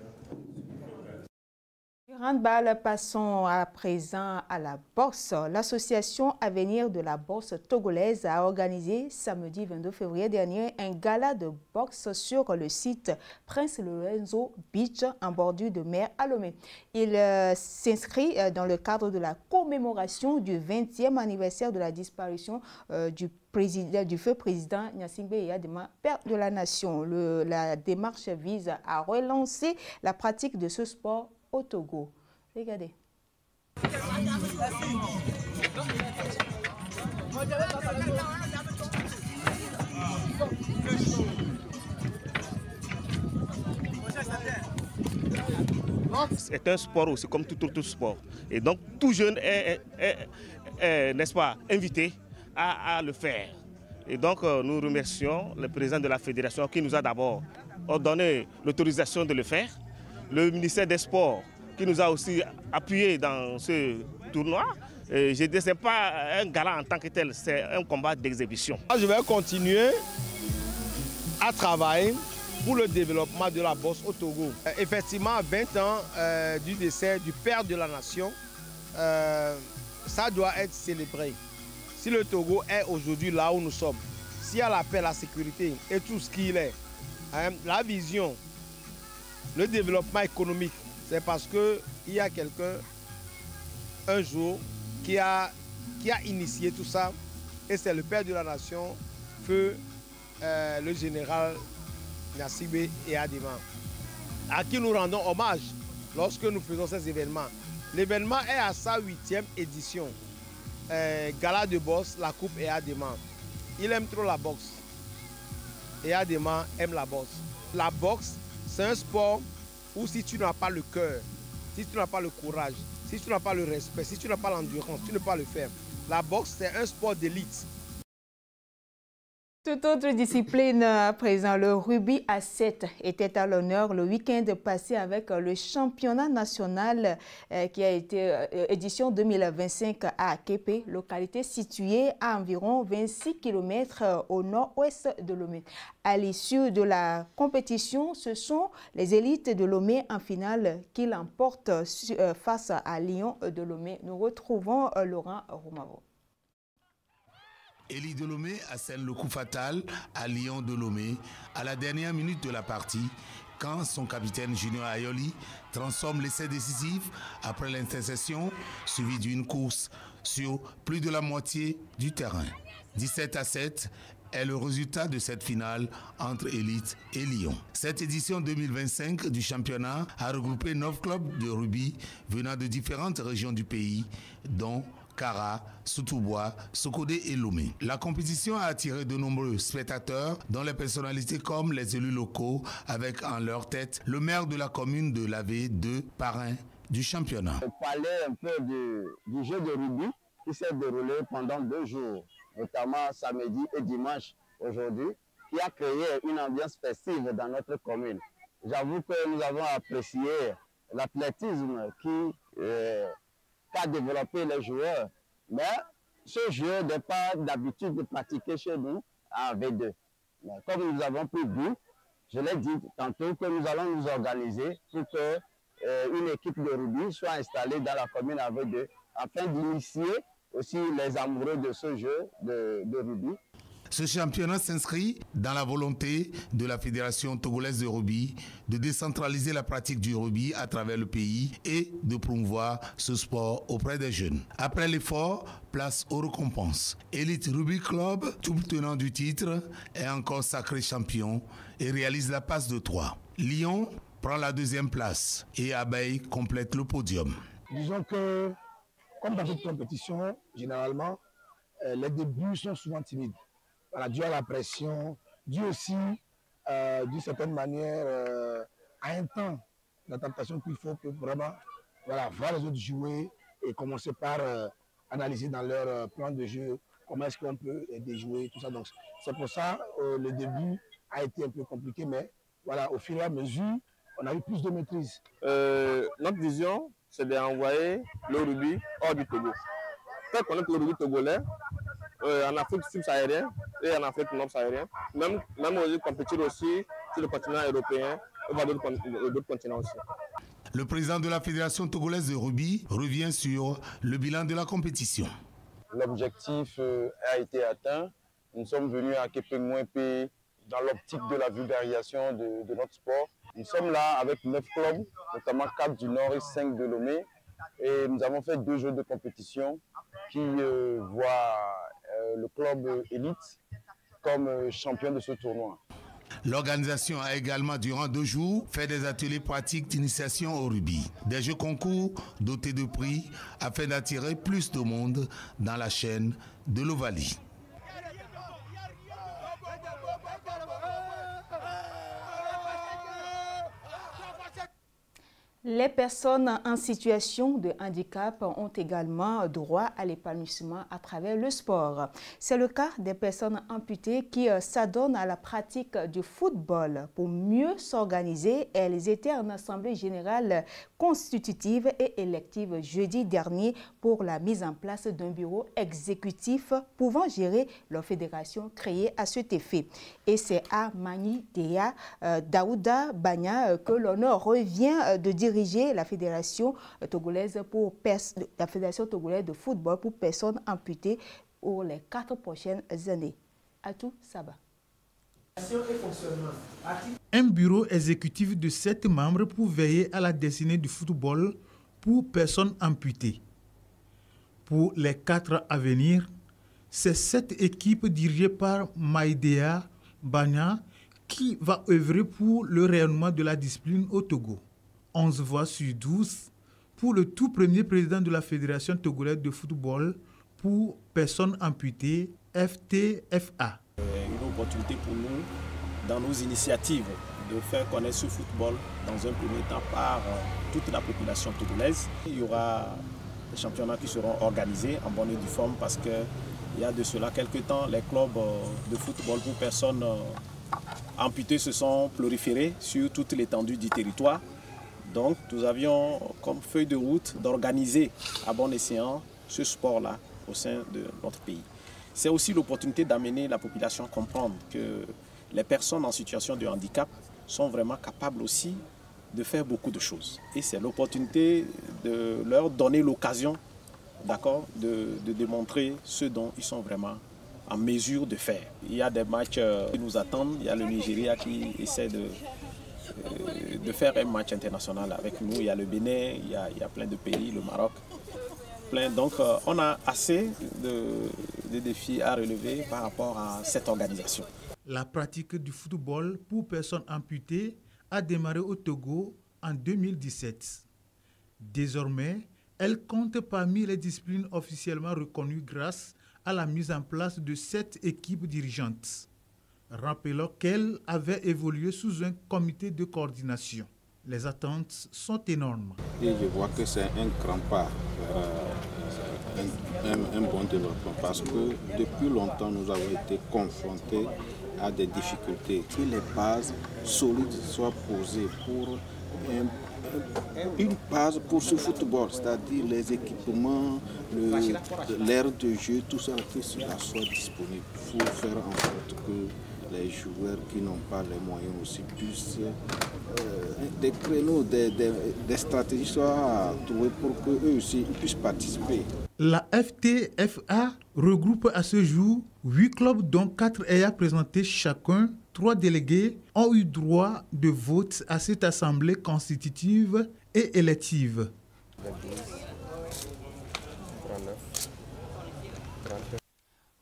Handball, passons à présent à la boxe. L'association Avenir de la boxe togolaise a organisé samedi 22 février dernier un gala de boxe sur le site Prince Lorenzo Beach en bordure de mer à Lomé. Il s'inscrit dans le cadre de la commémoration du 20e anniversaire de la disparition du feu président Gnassingbé Eyadema, père de la nation. La démarche vise à relancer la pratique de ce sport au Togo. Regardez. C'est un sport aussi comme tout autre sport. Et donc tout jeune est n'est-ce pas, invité à le faire. Et donc nous remercions le président de la fédération qui nous a d'abord donné l'autorisation de le faire, le ministère des Sports qui nous a aussi appuyés dans ce tournoi. Je ne dis c'est pas un gala en tant que tel, c'est un combat d'exhibition. Je vais continuer à travailler pour le développement de la boxe au Togo. Effectivement, 20 ans du décès du père de la nation, ça doit être célébré. Si le Togo est aujourd'hui là où nous sommes, s'il y a la paix, la sécurité et tout ce qu'il est, la vision, le développement économique, c'est parce qu'il y a quelqu'un, un jour, qui a initié tout ça, et c'est le père de la nation, feu le général Nassibé et Adema, à qui nous rendons hommage lorsque nous faisons ces événements. L'événement est à sa 8e édition. Gala de boxe, la coupe et Adema. Il aime trop la boxe. Et Adema aime la boxe. La boxe, c'est un sport où si tu n'as pas le cœur, si tu n'as pas le courage, si tu n'as pas le respect, si tu n'as pas l'endurance, tu ne peux pas le faire. La boxe, c'est un sport d'élite. Toute autre discipline à présent, le rugby à 7 était à l'honneur le week-end passé avec le championnat national qui a été édition 2025 à Képé, localité située à environ 26 km au nord-ouest de Lomé. À l'issue de la compétition, ce sont les élites de Lomé en finale qui l'emportent face à Lyon de Lomé. Nous retrouvons Laurent Romavo. Élie de Lomé assène le coup fatal à Lyon de Lomé à la dernière minute de la partie quand son capitaine Junior Ayoli transforme l'essai décisif après l'intercession suivi d'une course sur plus de la moitié du terrain. 17-7 est le résultat de cette finale entre Élite et Lyon. Cette édition 2025 du championnat a regroupé 9 clubs de rugby venant de différentes régions du pays, dont Kara, Soutoubois, Sokodé et Lomé. La compétition a attiré de nombreux spectateurs, dont les personnalités comme les élus locaux, avec en leur tête le maire de la commune de Lavé, parrain du championnat. Je parlais un peu du jeu de rugby qui s'est déroulé pendant 2 jours, notamment samedi et dimanche aujourd'hui, qui a créé une ambiance festive dans notre commune. J'avoue que nous avons apprécié l'athlétisme qui a développé les joueurs, mais ce jeu n'est pas d'habitude de pratiquer chez nous en V2. Mais comme nous avons pris goût, je l'ai dit tantôt que nous allons nous organiser pour que une équipe de rugby soit installée dans la commune en V2 afin d'initier aussi les amoureux de ce jeu de rugby. Ce championnat s'inscrit dans la volonté de la Fédération togolaise de rugby de décentraliser la pratique du rugby à travers le pays et de promouvoir ce sport auprès des jeunes. Après l'effort, place aux récompenses. Elite Rugby Club, tout tenant du titre, est encore sacré champion et réalise la passe de 3. Lyon prend la 2e place et Abeille complète le podium. Disons que, comme dans toute compétition, généralement, les débuts sont souvent timides. Voilà, dû à la pression, dû aussi, d'une certaine manière, à un temps d'adaptation qu'il faut pour vraiment voir les autres jouer et commencer par analyser dans leur plan de jeu comment est-ce qu'on peut déjouer, tout ça. Donc, c'est pour ça que le début a été un peu compliqué, mais voilà, au fur et à mesure, on a eu plus de maîtrise. Notre vision, c'est d'envoyer le rugby hors du Togo. Faire connaître le rugby togolais en Afrique subsaharienne et en Afrique nord-saharienne, même aussi compétir aussi sur le continent européen et voir d'autres continents aussi. Le président de la Fédération togolaise de rugby revient sur le bilan de la compétition. L'objectif a été atteint. Nous sommes venus à Képé-Mouépé dans l'optique de la vulgarisation de notre sport. Nous sommes là avec 9 clubs, notamment 4 du Nord et 5 de Lomé. Et nous avons fait 2 jeux de compétition qui voient le club élite comme champion de ce tournoi. L'organisation a également, durant 2 jours, fait des ateliers pratiques d'initiation au rugby. Des jeux concours dotés de prix afin d'attirer plus de monde dans la chaîne de l'Ovalie. Les personnes en situation de handicap ont également droit à l'épanouissement à travers le sport. C'est le cas des personnes amputées qui s'adonnent à la pratique du football. Pour mieux s'organiser, elles étaient en assemblée générale constitutive et élective jeudi dernier pour la mise en place d'un bureau exécutif pouvant gérer leur fédération créée à cet effet. Et c'est à Manidea Daouda Banya que l'honneur revient de diriger la Fédération togolaise de football pour personnes amputées pour les 4 prochaines années. Atou Saba. Un bureau exécutif de 7 membres pour veiller à la destinée du football pour personnes amputées. Pour les 4 à venir, c'est cette équipe dirigée par Maïdea Banya qui va œuvrer pour le rayonnement de la discipline au Togo. 11 voix sur 12 pour le tout premier président de la Fédération togolaise de football pour personnes amputées, FTFA. Une opportunité pour nous, dans nos initiatives, de faire connaître ce football dans un premier temps par toute la population togolaise. Il y aura des championnats qui seront organisés en bonne et due forme parce qu'il y a de cela quelques temps, les clubs de football pour personnes amputées se sont proliférés sur toute l'étendue du territoire. Donc, nous avions comme feuille de route d'organiser à bon escient ce sport-là au sein de notre pays. C'est aussi l'opportunité d'amener la population à comprendre que les personnes en situation de handicap sont vraiment capables aussi de faire beaucoup de choses. Et c'est l'opportunité de leur donner l'occasion, d'accord, de démontrer ce dont ils sont vraiment en mesure de faire. Il y a des matchs qui nous attendent. Il y a le Nigeria qui essaie de faire un match international avec nous. Il y a le Bénin, il y a plein de pays, le Maroc. Donc on a assez de défis à relever par rapport à cette organisation. La pratique du football pour personnes amputées a démarré au Togo en 2017. Désormais, elle compte parmi les disciplines officiellement reconnues grâce à la mise en place de 7 équipes dirigeantes. Rappelons qu'elle avait évolué sous un comité de coordination. Les attentes sont énormes. Et je vois que c'est un grand pas vers un bon développement parce que depuis longtemps nous avons été confrontés à des difficultés. Que les bases solides soient posées pour une base pour ce football, c'est-à-dire les équipements, l'aire de jeu, tout ça, que cela soit disponible. Il faut faire en sorte que les joueurs qui n'ont pas les moyens aussi puissent des créneaux, des stratégies soient trouvées pour qu'eux aussi puissent participer. La FTFA regroupe à ce jour 8 clubs dont 4 ayant présenté chacun 3 délégués ont eu droit de vote à cette assemblée constitutive et élective.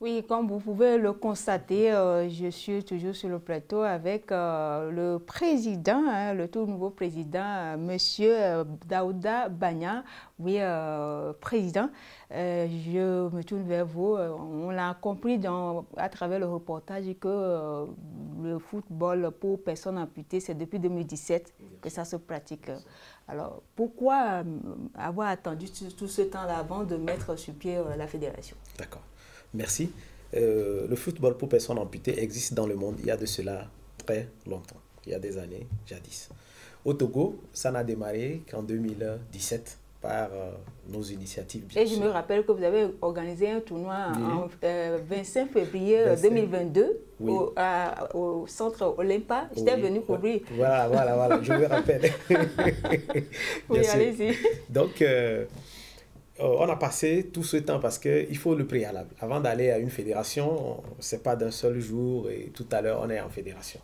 Oui, comme vous pouvez le constater, je suis toujours sur le plateau avec le président, le tout nouveau président, Monsieur Daouda Banya. Oui, président, je me tourne vers vous. On l'a compris à travers le reportage que le football pour personnes amputées, c'est depuis 2017 que ça se pratique. Alors, pourquoi avoir attendu tout ce temps-là avant de mettre sur pied la fédération? D'accord. Merci. Le football pour personnes amputées existe dans le monde il y a de cela très longtemps, il y a des années jadis. Au Togo, ça n'a démarré qu'en 2017 par nos initiatives. Et je me rappelle que vous avez organisé un tournoi en 25 février 2022 oui. au centre Olympa. J'étais venu couvrir. Voilà, je me rappelle. Oui, allez-y. Donc, on a passé tout ce temps parce qu'il faut le préalable. Avant d'aller à une fédération, ce n'est pas d'un seul jour et tout à l'heure on est en fédération.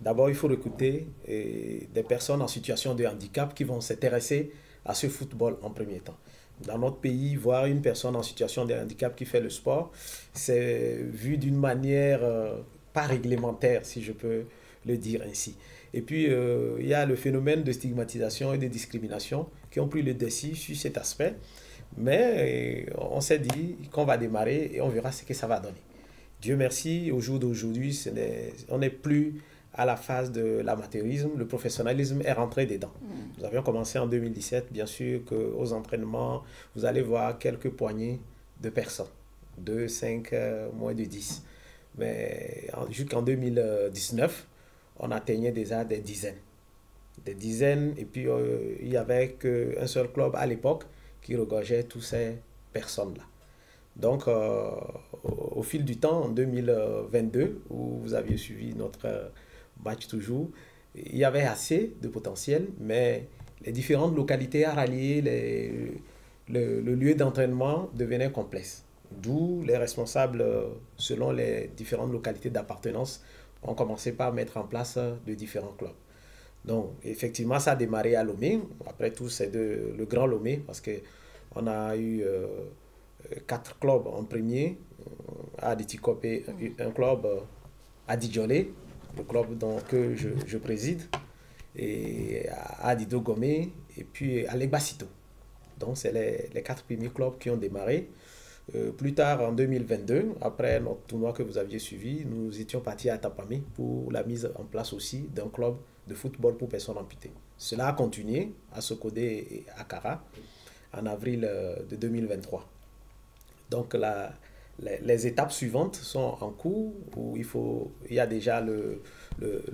D'abord, il faut recruter des personnes en situation de handicap qui vont s'intéresser à ce football en premier temps. Dans notre pays, voir une personne en situation de handicap qui fait le sport, c'est vu d'une manière pas réglementaire, si je peux le dire ainsi. Et puis, il y a le phénomène de stigmatisation et de discrimination qui ont pris le dessus sur cet aspect. Mais on s'est dit qu'on va démarrer et on verra ce que ça va donner. Dieu merci, au jour d'aujourd'hui, on n'est plus à la phase de l'amateurisme, le professionnalisme est rentré dedans. Nous avions commencé en 2017, bien sûr qu'aux entraînements, vous allez voir quelques poignées de personnes, 2, 5, moins de 10. Mais jusqu'en 2019, on atteignait déjà des dizaines. Et puis il n'y avait qu'un seul club à l'époque qui regorgeait toutes ces personnes-là. Donc, au fil du temps, en 2022, où vous aviez suivi notre match toujours, il y avait assez de potentiel, mais les différentes localités à rallier, le lieu d'entraînement devenait complexe. D'où les responsables, selon les différentes localités d'appartenance, ont commencé par mettre en place de différents clubs. Donc, effectivement, ça a démarré à Lomé. Après tout, c'est le Grand Lomé, parce qu'on a eu 4 clubs en premier, à Ditikopé, un club à Didjolé, le club que je préside, et à Didogomé, et puis à Legbasito. Donc, c'est les 4 premiers clubs qui ont démarré. Plus tard, en 2022, après notre tournoi que vous aviez suivi, nous étions partis à Tapami pour la mise en place aussi d'un club de football pour personnes amputées. Cela a continué à Sokodé et à Kara en avril de 2023. Donc, les étapes suivantes sont en cours où il y a déjà le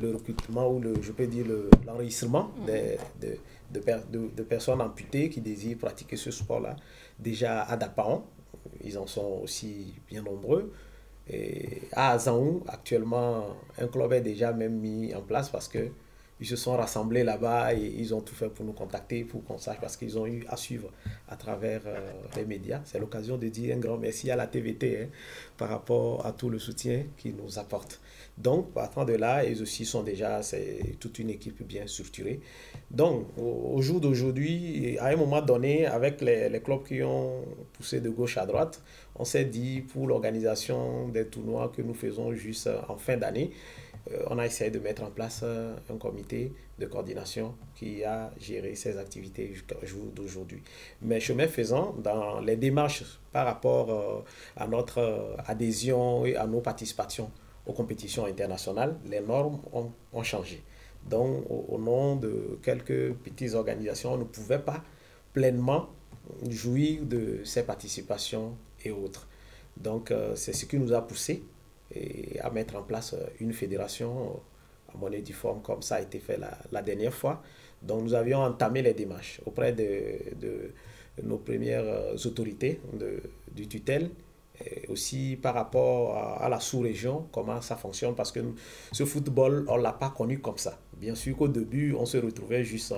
recrutement ou je peux dire l'enregistrement de personnes amputées qui désirent pratiquer ce sport-là. Déjà à Dapaon, ils en sont aussi bien nombreux. Et à Azaou, actuellement, un club est déjà même mis en place parce qu'ils se sont rassemblés là-bas et ils ont tout fait pour nous contacter, pour qu'on sache, parce qu'ils ont eu à suivre à travers les médias. C'est l'occasion de dire un grand merci à la TVT par rapport à tout le soutien qu'ils nous apportent. Donc, partant de là, ils aussi sont déjà, c'est toute une équipe bien structurée. Donc, au jour d'aujourd'hui, à un moment donné, avec les clubs qui ont poussé de gauche à droite, on s'est dit, pour l'organisation des tournois que nous faisons juste en fin d'année, on a essayé de mettre en place un comité de coordination qui a géré ces activités jusqu'au jour d'aujourd'hui. Mais chemin faisant, dans les démarches par rapport à notre adhésion et à nos participations aux compétitions internationales, les normes ont changé. Donc, au nom de quelques petites organisations, on ne pouvait pas pleinement jouir de ces participations et autres. Donc, c'est ce qui nous a poussé à mettre en place une fédération à monnaie difforme comme ça a été fait la dernière fois. Donc, nous avions entamé les démarches auprès de nos premières autorités du tutelle, et aussi par rapport à la sous-région, comment ça fonctionne, parce que ce football, on ne l'a pas connu comme ça. Bien sûr qu'au début, on se retrouvait juste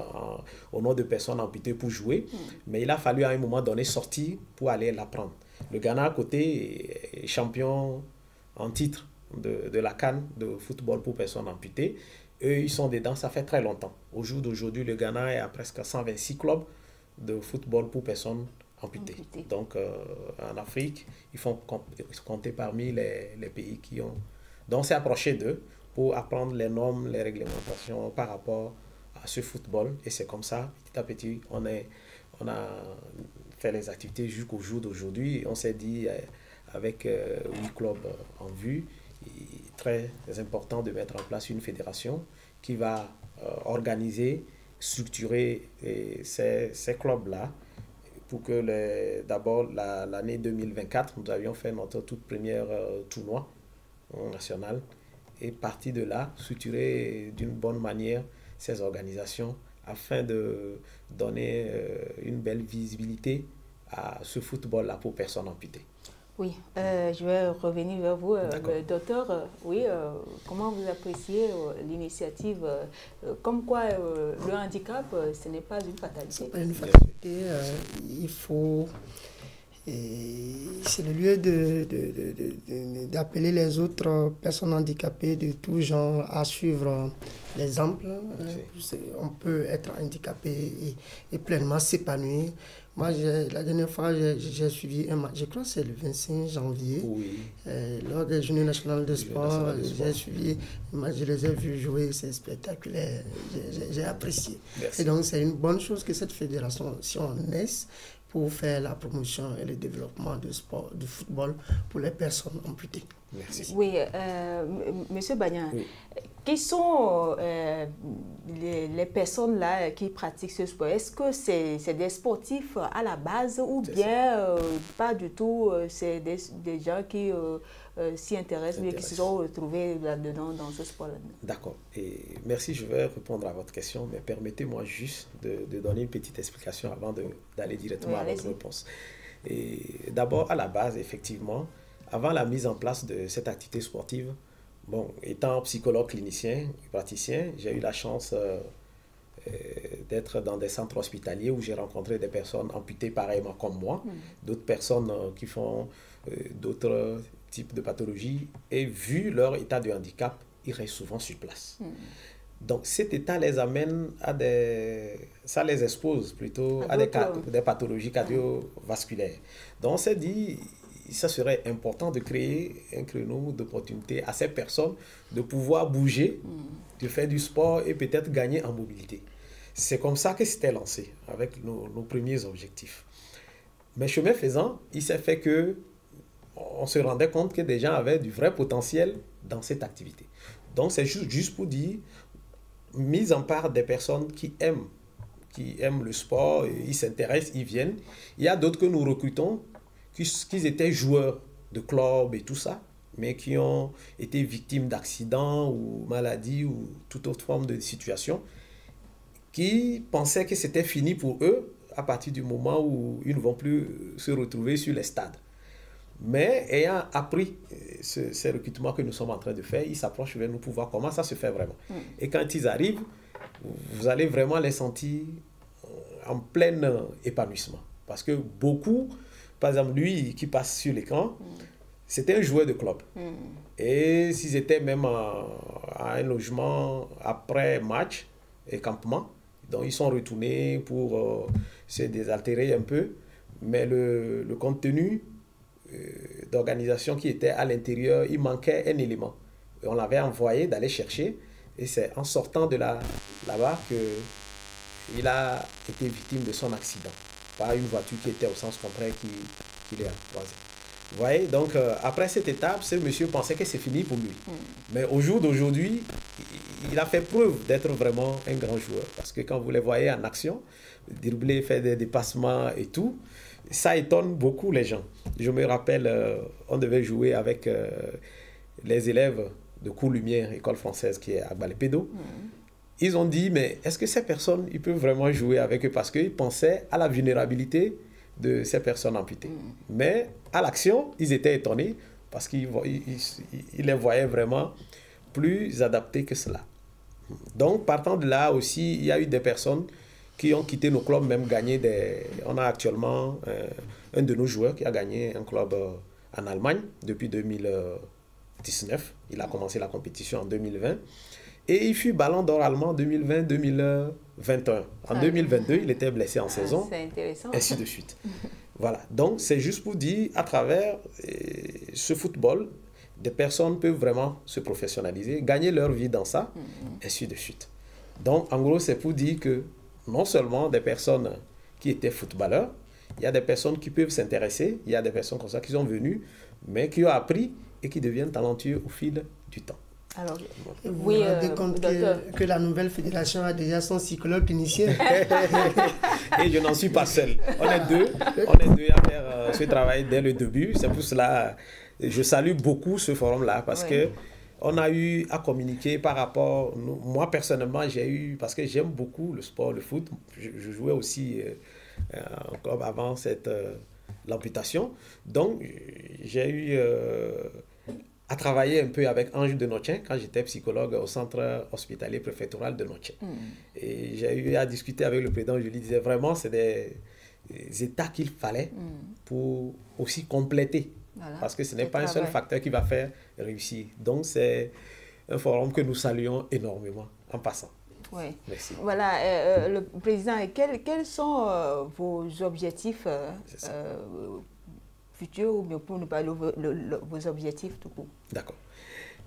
au nom de personnes amputées pour jouer, mais il a fallu à un moment donné sortir pour aller l'apprendre. Le Ghana à côté est champion en titre de la CAN de football pour personnes amputées. Eux, ils sont dedans, ça fait très longtemps. Au jour d'aujourd'hui, le Ghana est à presque 126 clubs de football pour personnes amputées. Donc, en Afrique, ils font compter parmi les pays qui ont... Donc, on s'est approché d'eux pour apprendre les normes, les réglementations par rapport à ce football. Et c'est comme ça, petit à petit, on a fait les activités jusqu'au jour d'aujourd'hui. On s'est dit, avec 8 clubs en vue, très important de mettre en place une fédération qui va organiser, structurer ces clubs-là pour que d'abord l'année 2024, nous avions fait notre toute première tournoi national et partir de là, structurer d'une bonne manière ces organisations afin de donner une belle visibilité à ce football-là pour personnes amputées. Oui, je vais revenir vers vous, docteur. Oui, comment vous appréciez l'initiative comme quoi le handicap, ce n'est pas une fatalité? Ce n'est pas une fatalité. Il faut... C'est le lieu d'appeler les autres personnes handicapées de tout genre à suivre l'exemple. On peut être handicapé et pleinement s'épanouir. Moi, la dernière fois, j'ai suivi un match, je crois que c'est le 25 janvier, lors des Journées nationales de sport. J'ai suivi un match, je les ai vus jouer, c'est spectaculaire, j'ai apprécié. Merci. Et donc, c'est une bonne chose que cette fédération naisse pour faire la promotion et le développement du sport, du football pour les personnes amputées. Merci. Oui, Monsieur Bagnan, oui. Qui sont les personnes là qui pratiquent ce sport? Est-ce que c'est des sportifs à la base ou bien pas du tout? C'est des gens qui s'y intéressent mais qui se sont retrouvés là-dedans dans ce sport-là? D'accord. Et merci, je vais répondre à votre question, mais permettez-moi juste de donner une petite explication avant d'aller directement à votre réponse. Et d'abord, à la base, effectivement, avant la mise en place de cette activité sportive, bon, étant psychologue clinicien, praticien, j'ai eu la chance d'être dans des centres hospitaliers où j'ai rencontré des personnes amputées pareillement comme moi, d'autres personnes qui font d'autres types de pathologies, et vu leur état de handicap, ils restent souvent sur place. Donc cet état les amène à ça les expose plutôt à des pathologies cardiovasculaires. Donc on s'est dit, ça serait important de créer un créneau d'opportunité à ces personnes de pouvoir bouger, de faire du sport et peut-être gagner en mobilité. C'est comme ça que c'était lancé, avec nos premiers objectifs. Mais chemin faisant, il s'est fait que on se rendait compte que des gens avaient du vrai potentiel dans cette activité. Donc c'est juste pour dire, mise en part des personnes qui aiment le sport, ils s'intéressent, ils viennent. Il y a d'autres que nous recrutons, qui étaient joueurs de club et tout ça, mais qui ont été victimes d'accidents ou maladies ou toute autre forme de situation, qui pensaient que c'était fini pour eux à partir du moment où ils ne vont plus se retrouver sur les stades. Mais ayant appris ces recrutements que nous sommes en train de faire, ils s'approchent vers nous pour voir comment ça se fait vraiment. Et quand ils arrivent, vous allez vraiment les sentir en plein épanouissement. Parce que beaucoup, par exemple, lui qui passe sur l'écran, c'était un joueur de club. Et s'ils étaient même à un logement après match et campement, donc ils sont retournés pour se désaltérer un peu. Mais le contenu d'organisation qui était à l'intérieur, il manquait un élément. Et on l'avait envoyé d'aller chercher. Et c'est en sortant de là-bas qu'il a été victime de son accident par une voiture qui était au sens contraire qui l'a croisé. Vous voyez, donc après cette étape, ce monsieur pensait que c'est fini pour lui. Mais au jour d'aujourd'hui, il a fait preuve d'être vraiment un grand joueur. Parce que quand vous les voyez en action, dribbler, faire des dépassements et tout, ça étonne beaucoup les gens. Je me rappelle, on devait jouer avec les élèves de Cours Lumière, école française qui est à Gbalépédo. Ils ont dit, mais est-ce que ces personnes, ils peuvent vraiment jouer avec eux? Parce qu'ils pensaient à la vulnérabilité de ces personnes amputées. Mais à l'action, ils étaient étonnés parce qu'ils les voyaient vraiment plus adaptés que cela. Donc, partant de là aussi, il y a eu des personnes qui ont quitté nos clubs, même gagné On a actuellement un de nos joueurs qui a gagné un club en Allemagne depuis 2019. Il a commencé la compétition en 2020. Et il fut ballon d'or allemand 2020-2021. En 2022, il était blessé en saison. C'est intéressant. Ainsi de suite. Voilà. Donc, c'est juste pour dire, à travers ce football, des personnes peuvent vraiment se professionnaliser, gagner leur vie dans ça, ainsi de suite. Donc, en gros, c'est pour dire que non seulement des personnes qui étaient footballeurs, il y a des personnes qui peuvent s'intéresser, il y a des personnes comme ça qui sont venues, mais qui ont appris et qui deviennent talentueux au fil du temps. Alors, vous vous rendez compte que la nouvelle fédération a déjà son psychologue clinicien. Et je n'en suis pas seul. On est deux à faire ce travail dès le début. C'est pour cela que je salue beaucoup ce forum-là, parce que on a eu à communiquer par rapport... Moi, personnellement, parce que j'aime beaucoup le sport, le foot. Je jouais aussi en club avant l'amputation. Donc, j'ai eu à travailler un peu avec Ange de Notien quand j'étais psychologue au centre hospitalier préfectoral de Notien. Et j'ai eu à discuter avec le président. Je lui disais vraiment, c'est des états qu'il fallait pour aussi compléter. Voilà. Parce que ce n'est pas un seul facteur qui va faire réussir. Donc, c'est un forum que nous saluons énormément en passant. Oui. Merci. Voilà, le président, quels sont vos objectifs futurs, ou bien pour nous parler vos objectifs tout court? D'accord.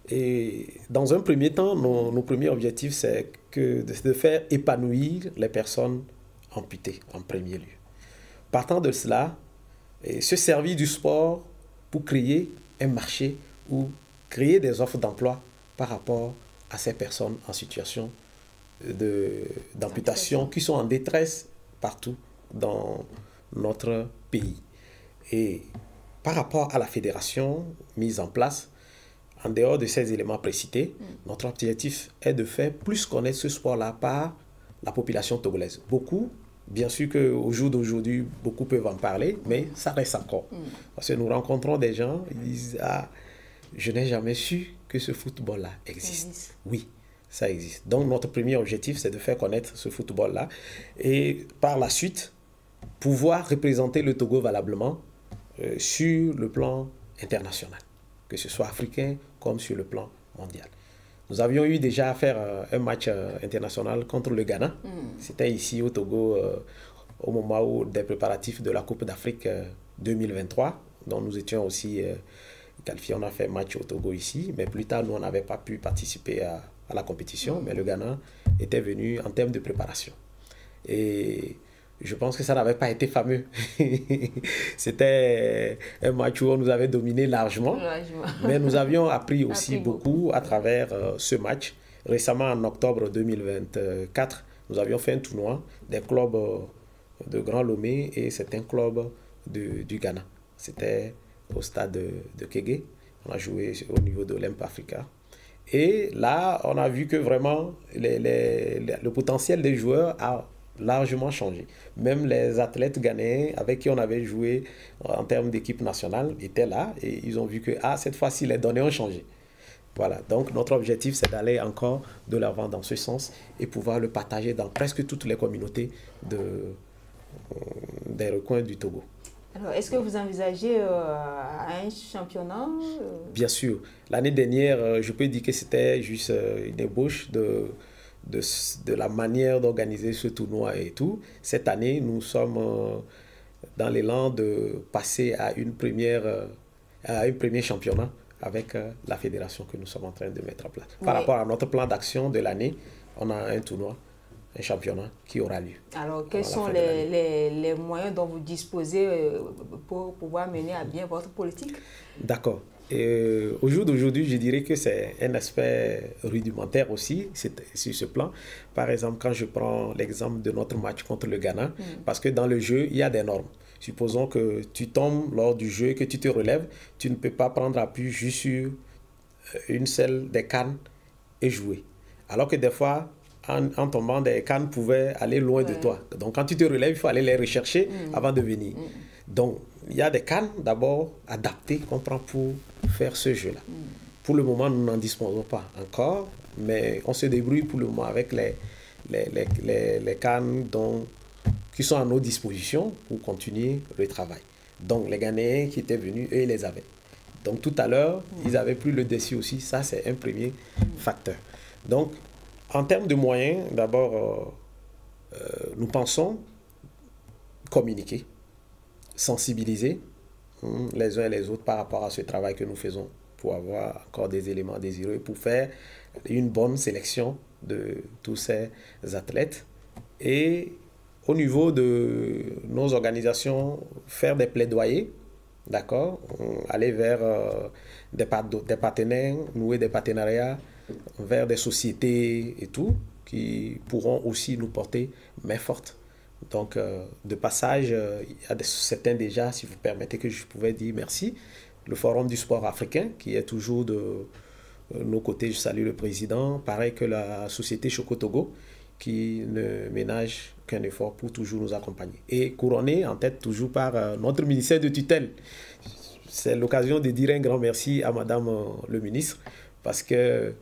Et dans un premier temps, nos premiers objectifs, c'est de faire épanouir les personnes amputées en premier lieu. partant de cela, se servir du sport pour créer un marché ou créer des offres d'emploi par rapport à ces personnes en situation d'amputation qui sont en détresse partout dans notre pays. Et par rapport à la fédération mise en place, en dehors de ces éléments précités, notre objectif est de faire plus connaître ce sport-là par la population togolaise. Beaucoup, bien sûr qu'au jour d'aujourd'hui, beaucoup peuvent en parler, mais ça reste encore. Parce que nous rencontrons des gens, ils disent « Ah, je n'ai jamais su que ce football-là existe. » Oui, ça existe. Donc notre premier objectif, c'est de faire connaître ce football-là et par la suite, pouvoir représenter le Togo valablement sur le plan international, que ce soit africain comme sur le plan mondial. Nous avions eu déjà à faire un match international contre le Ghana. C'était ici au Togo au moment où des préparatifs de la Coupe d'Afrique 2023, dont nous étions aussi qualifiés. On a fait un match au Togo ici, mais plus tard, nous, on n'avait pas pu participer à la compétition, mais le Ghana était venu en termes de préparation. Et je pense que ça n'avait pas été fameux. C'était un match où on nous avait dominé largement. Mais nous avions appris aussi beaucoup à travers ce match. Récemment, en octobre 2024, nous avions fait un tournoi des clubs de Grand Lomé et c'est un club du Ghana. C'était au stade de Kégué. On a joué au niveau de l'Imp Africa. Et là, on a vu que vraiment le potentiel des joueurs a largement changé. Même les athlètes ghanéens avec qui on avait joué en termes d'équipe nationale étaient là et ils ont vu que cette fois-ci, les données ont changé. Voilà, donc notre objectif, c'est d'aller encore de l'avant dans ce sens et pouvoir le partager dans presque toutes les communautés des recoins du Togo. Alors, est-ce que vous envisagez un championnat Bien sûr. L'année dernière, je peux dire que c'était juste une ébauche de la manière d'organiser ce tournoi et tout. Cette année, nous sommes dans l'élan de passer à un premier championnat avec la fédération que nous sommes en train de mettre en place. Par rapport à notre plan d'action de l'année, on a un tournoi, un championnat qui aura lieu. Alors, quels sont les moyens dont vous disposez pour pouvoir mener à bien votre politique? D'accord. Au jour d'aujourd'hui, je dirais que c'est un aspect rudimentaire aussi sur ce plan. Par exemple, quand je prends l'exemple de notre match contre le Ghana, parce que dans le jeu, il y a des normes. Supposons que tu tombes lors du jeu, que tu te relèves, tu ne peux pas prendre appui juste sur une seule des cannes et jouer. Alors que des fois, en tombant, des cannes pouvaient aller loin de toi. Donc quand tu te relèves, il faut aller les rechercher avant de venir. Donc, il y a des cannes d'abord adaptées qu'on prend pour faire ce jeu-là. Pour le moment, nous n'en disposons pas encore, mais on se débrouille pour le moment avec les cannes qui sont à nos dispositions pour continuer le travail. Donc, les Ghanéens qui étaient venus, eux, ils les avaient. Donc, tout à l'heure, ils avaient pris le dessus aussi. Ça, c'est un premier facteur. Donc, en termes de moyens, d'abord, nous pensons communiquer, sensibiliser les uns et les autres par rapport à ce travail que nous faisons pour avoir encore des éléments désireux, pour faire une bonne sélection de tous ces athlètes. Et au niveau de nos organisations, faire des plaidoyers, d'accord, aller vers des partenaires, nouer des partenariats vers des sociétés et tout, qui pourront aussi nous porter main forte. Donc, de passage, il y a certains déjà, si vous permettez que je pouvais dire merci. Le Forum du sport africain, qui est toujours de nos côtés, je salue le président. Pareil que la société Chocotogo, qui ne ménage qu'un effort pour toujours nous accompagner. Et couronné en tête toujours par notre ministère de tutelle. C'est l'occasion de dire un grand merci à Madame le ministre, parce que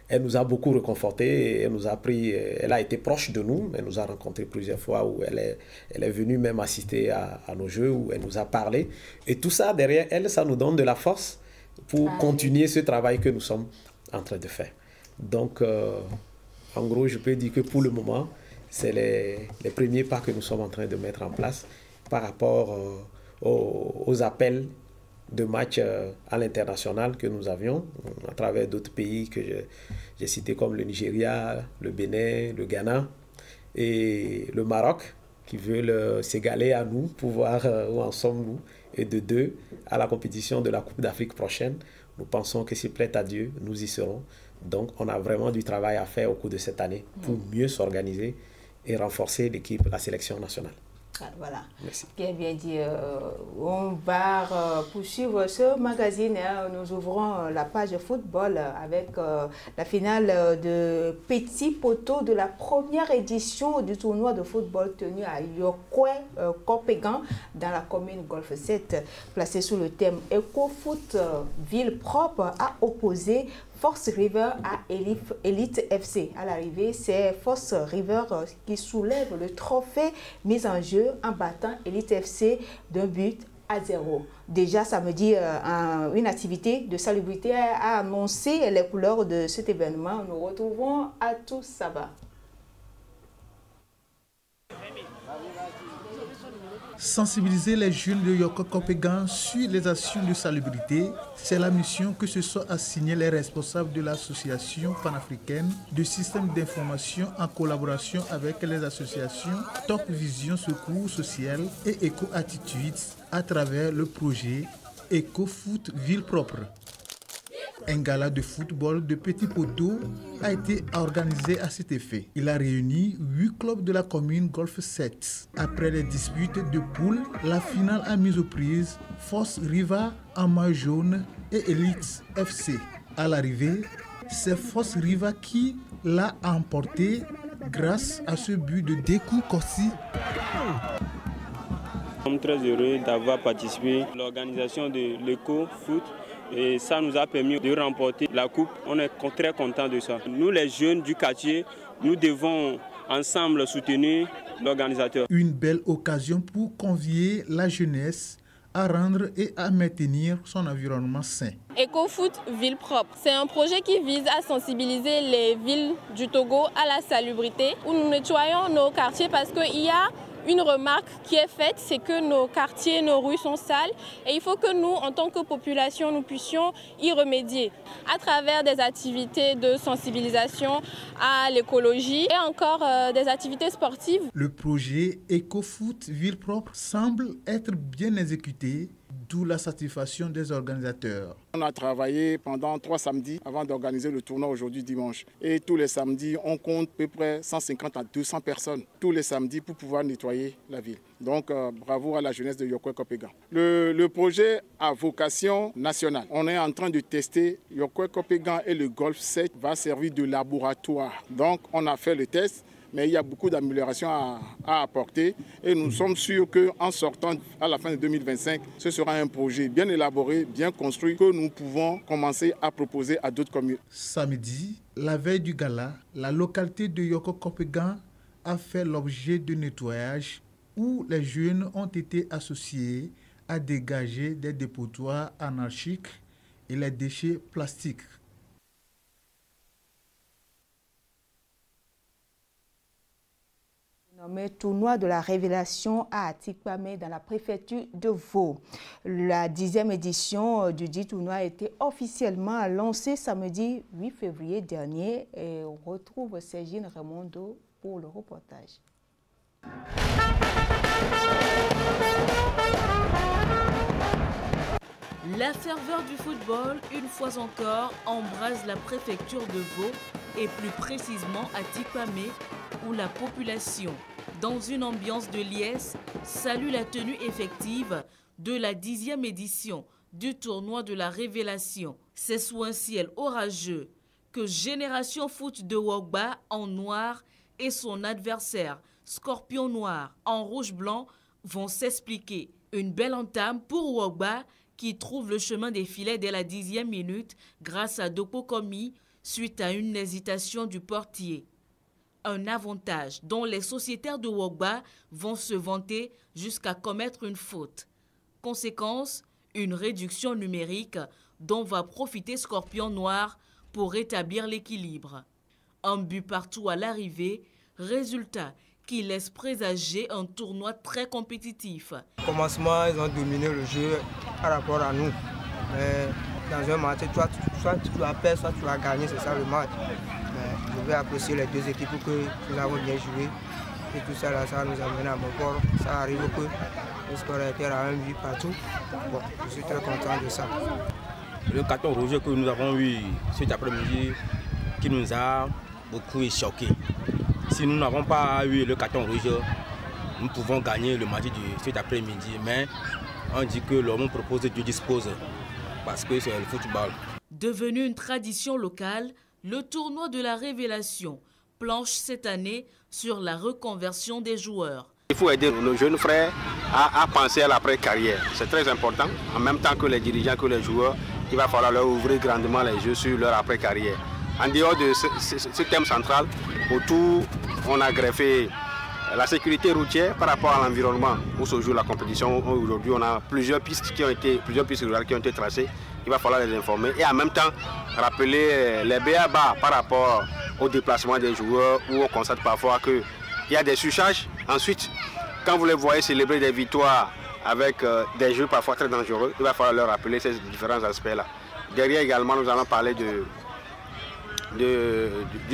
elle nous a beaucoup réconfortés, elle nous a pris, elle a été proche de nous, elle nous a rencontrés plusieurs fois où elle est venue même assister à nos jeux, où elle nous a parlé. Et tout ça, derrière elle, ça nous donne de la force pour continuer ce travail que nous sommes en train de faire. Donc, en gros, je peux dire que pour le moment, c'est les premiers pas que nous sommes en train de mettre en place par rapport aux appels de matchs à l'international que nous avions à travers d'autres pays que j'ai cités comme le Nigeria, le Bénin, le Ghana et le Maroc. qui veulent s'égaler à nous pour voir où en sommes-nous. Et de 2, à la compétition de la Coupe d'Afrique prochaine, nous pensons que s'il plaît à Dieu, nous y serons. Donc on a vraiment du travail à faire au cours de cette année pour mieux s'organiser et renforcer l'équipe, la sélection nationale. Voilà. Merci. Bien dit. On va poursuivre ce magazine. Nous ouvrons la page football avec la finale de Petit Poteau de la première édition du tournoi de football tenu à Yokwe, Kopegan, dans la commune Golfe 7, placé sous le thème Eco-Foot Ville Propre, a opposé Force River à Elite FC. À l'arrivée, c'est Force River qui soulève le trophée mis en jeu en battant Elite FC d'un but à 0. Déjà samedi, une activité de salubrité a annoncé les couleurs de cet événement. Nous retrouvons Atou Saba. Sensibiliser les jeunes de Yoko Kopegan sur les actions de salubrité, c'est la mission que se sont assignés les responsables de l'association panafricaine de systèmes d'information en collaboration avec les associations Top Vision Secours Social et Eco Attitudes à travers le projet Eco-Foot Ville Propre. Un gala de football de Petit Poteau a été organisé à cet effet. Il a réuni 8 clubs de la commune Golfe 7. Après les disputes de poule, la finale a mis aux prises Force Riva en maillot jaune et Elite FC. À l'arrivée, c'est Force Riva qui l'a emporté grâce à ce but de Deku Kossi. Nous sommes très heureux d'avoir participé à l'organisation de l'Eco-Foot. Et ça nous a permis de remporter la coupe. On est très contents de ça. Nous, les jeunes du quartier, nous devons ensemble soutenir l'organisateur. Une belle occasion pour convier la jeunesse à rendre et à maintenir son environnement sain. Eco-Foot Ville Propre, c'est un projet qui vise à sensibiliser les villes du Togo à la salubrité, où nous nettoyons nos quartiers parce qu'il y a une remarque qui est faite, c'est que nos quartiers, nos rues sont sales et il faut que nous, en tant que population, nous puissions y remédier à travers des activités de sensibilisation à l'écologie et encore des activités sportives. Le projet Eco-Foot Ville Propre semble être bien exécuté, d'où la satisfaction des organisateurs. On a travaillé pendant 3 samedis avant d'organiser le tournoi aujourd'hui dimanche. Et tous les samedis, on compte à peu près 150 à 200 personnes tous les samedis pour pouvoir nettoyer la ville. Donc bravo à la jeunesse de Yokwe Kopegan. Le projet a vocation nationale. On est en train de tester Yokwe Kopegan et le Golfe 7 va servir de laboratoire. Donc on a fait le test. Mais il y a beaucoup d'améliorations à apporter et nous sommes sûrs qu'en sortant à la fin de 2025, ce sera un projet bien élaboré, bien construit que nous pouvons commencer à proposer à d'autres communes. Samedi, la veille du gala, la localité de Yoko Kopegan a fait l'objet de nettoyage où les jeunes ont été associés à dégager des dépotoirs anarchiques et les déchets plastiques. Nommé tournoi de la révélation à Atikpamé dans la préfecture de Vaud. La 10e édition du dit tournoi a été officiellement lancée samedi 8 février dernier et on retrouve Sergine Raimondo pour le reportage. La ferveur du football, une fois encore, embrase la préfecture de Vaud et plus précisément à Atikpamé où la population, dans une ambiance de liesse, salue la tenue effective de la 10e édition du tournoi de la révélation. C'est sous un ciel orageux que Génération Foot de Wogba en noir et son adversaire Scorpion Noir en rouge-blanc vont s'expliquer. Une belle entame pour Wogba qui trouve le chemin des filets dès la 10e minute grâce à Doko Komi suite à une hésitation du portier. Un avantage dont les sociétaires de Wogba vont se vanter jusqu'à commettre une faute. Conséquence, une réduction numérique dont va profiter Scorpion Noir pour rétablir l'équilibre. Un but partout à l'arrivée, résultat qui laisse présager un tournoi très compétitif. Au commencement, ils ont dominé le jeu par rapport à nous. Mais dans un match, soit tu vas perdre, soit tu vas gagner, c'est ça le match. Je vais apprécier les deux équipes que nous avons bien joué. Et tout ça, là, ça nous a mené à mon port. Ça arrive que le score a été à 1 but partout. Bon, je suis très content de ça. Le carton rouge que nous avons eu cet après-midi qui nous a beaucoup choqués. Si nous n'avons pas eu le carton rouge, nous pouvons gagner le match de cet après-midi. Mais on dit que l'homme propose, Dieu dispose, parce que c'est le football. Devenu une tradition locale, le tournoi de la révélation planche cette année sur la reconversion des joueurs. Il faut aider nos jeunes frères à penser à l'après-carrière. C'est très important. En même temps que les dirigeants, que les joueurs, il va falloir leur ouvrir grandement les yeux sur leur après-carrière. En dehors de ce thème central, autour, on a greffé la sécurité routière par rapport à l'environnement où se joue la compétition. Aujourd'hui, on a plusieurs pistes rurales qui ont été tracées. Il va falloir les informer et en même temps rappeler les b.a.-ba par rapport au déplacement des joueurs où on constate parfois qu'il y a des surcharges. Ensuite, quand vous les voyez célébrer des victoires avec des jeux parfois très dangereux, il va falloir leur rappeler ces différents aspects-là. Derrière également, nous allons parler du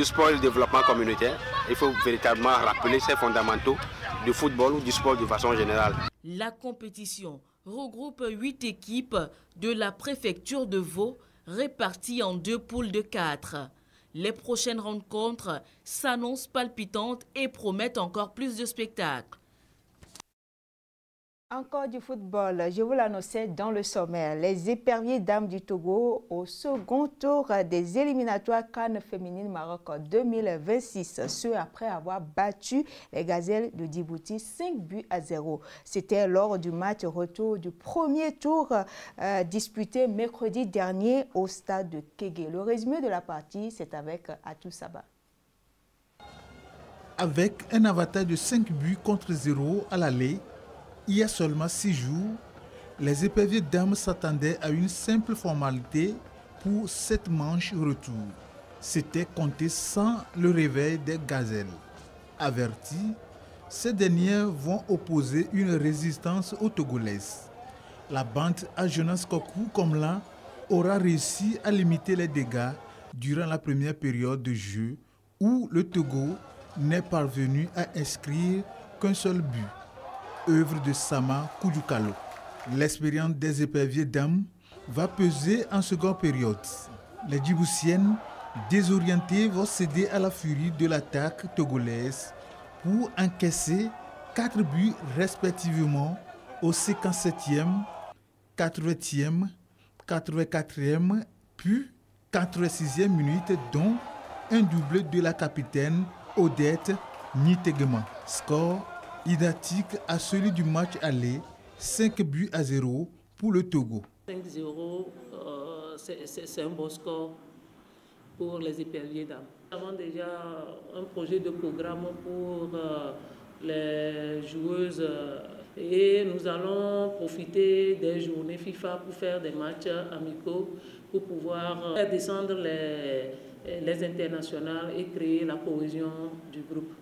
sport et du développement communautaire. Il faut véritablement rappeler ces fondamentaux du football ou du sport de façon générale. La compétition regroupe 8 équipes de la préfecture de Vaud réparties en 2 poules de 4. Les prochaines rencontres s'annoncent palpitantes et promettent encore plus de spectacles. Encore du football, je vous l'annonçais dans le sommaire. Les éperviers dames du Togo au second tour des éliminatoires CAN féminine Maroc 2026. Ce après avoir battu les gazelles de Djibouti 5-0. C'était lors du match retour du premier tour disputé mercredi dernier au stade de Kégué. Le résumé de la partie, c'est avec Atou Saba. Avec un avantage de 5 buts contre 0 à l'aller, il y a seulement 6 jours, les éperviers dames s'attendaient à une simple formalité pour cette manche retour. C'était compter sans le réveil des gazelles. Avertis, ces dernières vont opposer une résistance aux Togolaises. La bande à Jonas Kokou Komla aura réussi à limiter les dégâts durant la première période de jeu où le Togo n'est parvenu à inscrire qu'un seul but. Œuvre de Sama Koudoukalo. L'expérience des éperviers dames va peser en seconde période. Les Djiboutiennes, désorientées, vont céder à la furie de l'attaque togolaise pour encaisser 4 buts respectivement au 57e, 80e, 84e, puis 86e minute, dont un doublé de la capitaine Odette Nitegema. Score identique à celui du match aller, 5-0 pour le Togo. 5-0, c'est un bon score pour les éperviers dames. Nous avons déjà un projet de programme pour les joueuses et nous allons profiter des journées FIFA pour faire des matchs amicaux pour pouvoir faire descendre les internationales et créer la cohésion du groupe.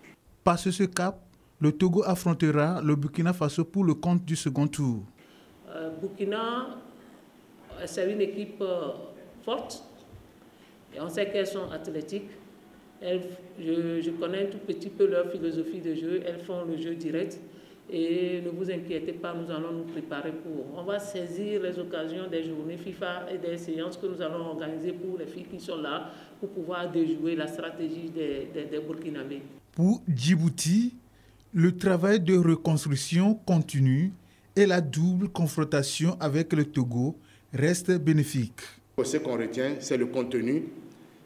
Passé ce cap, le Togo affrontera le Burkina Faso pour le compte du second tour. Burkina, c'est une équipe forte et on sait qu'elles sont athlétiques. Je connais un tout petit peu leur philosophie de jeu. Elles font le jeu direct et ne vous inquiétez pas, nous allons nous préparer pour. On va saisir les occasions des journées FIFA et des séances que nous allons organiser pour les filles qui sont là pour pouvoir déjouer la stratégie des Burkinabés. Pour Djibouti, le travail de reconstruction continue et la double confrontation avec le Togo reste bénéfique. Ce qu'on retient, c'est le contenu.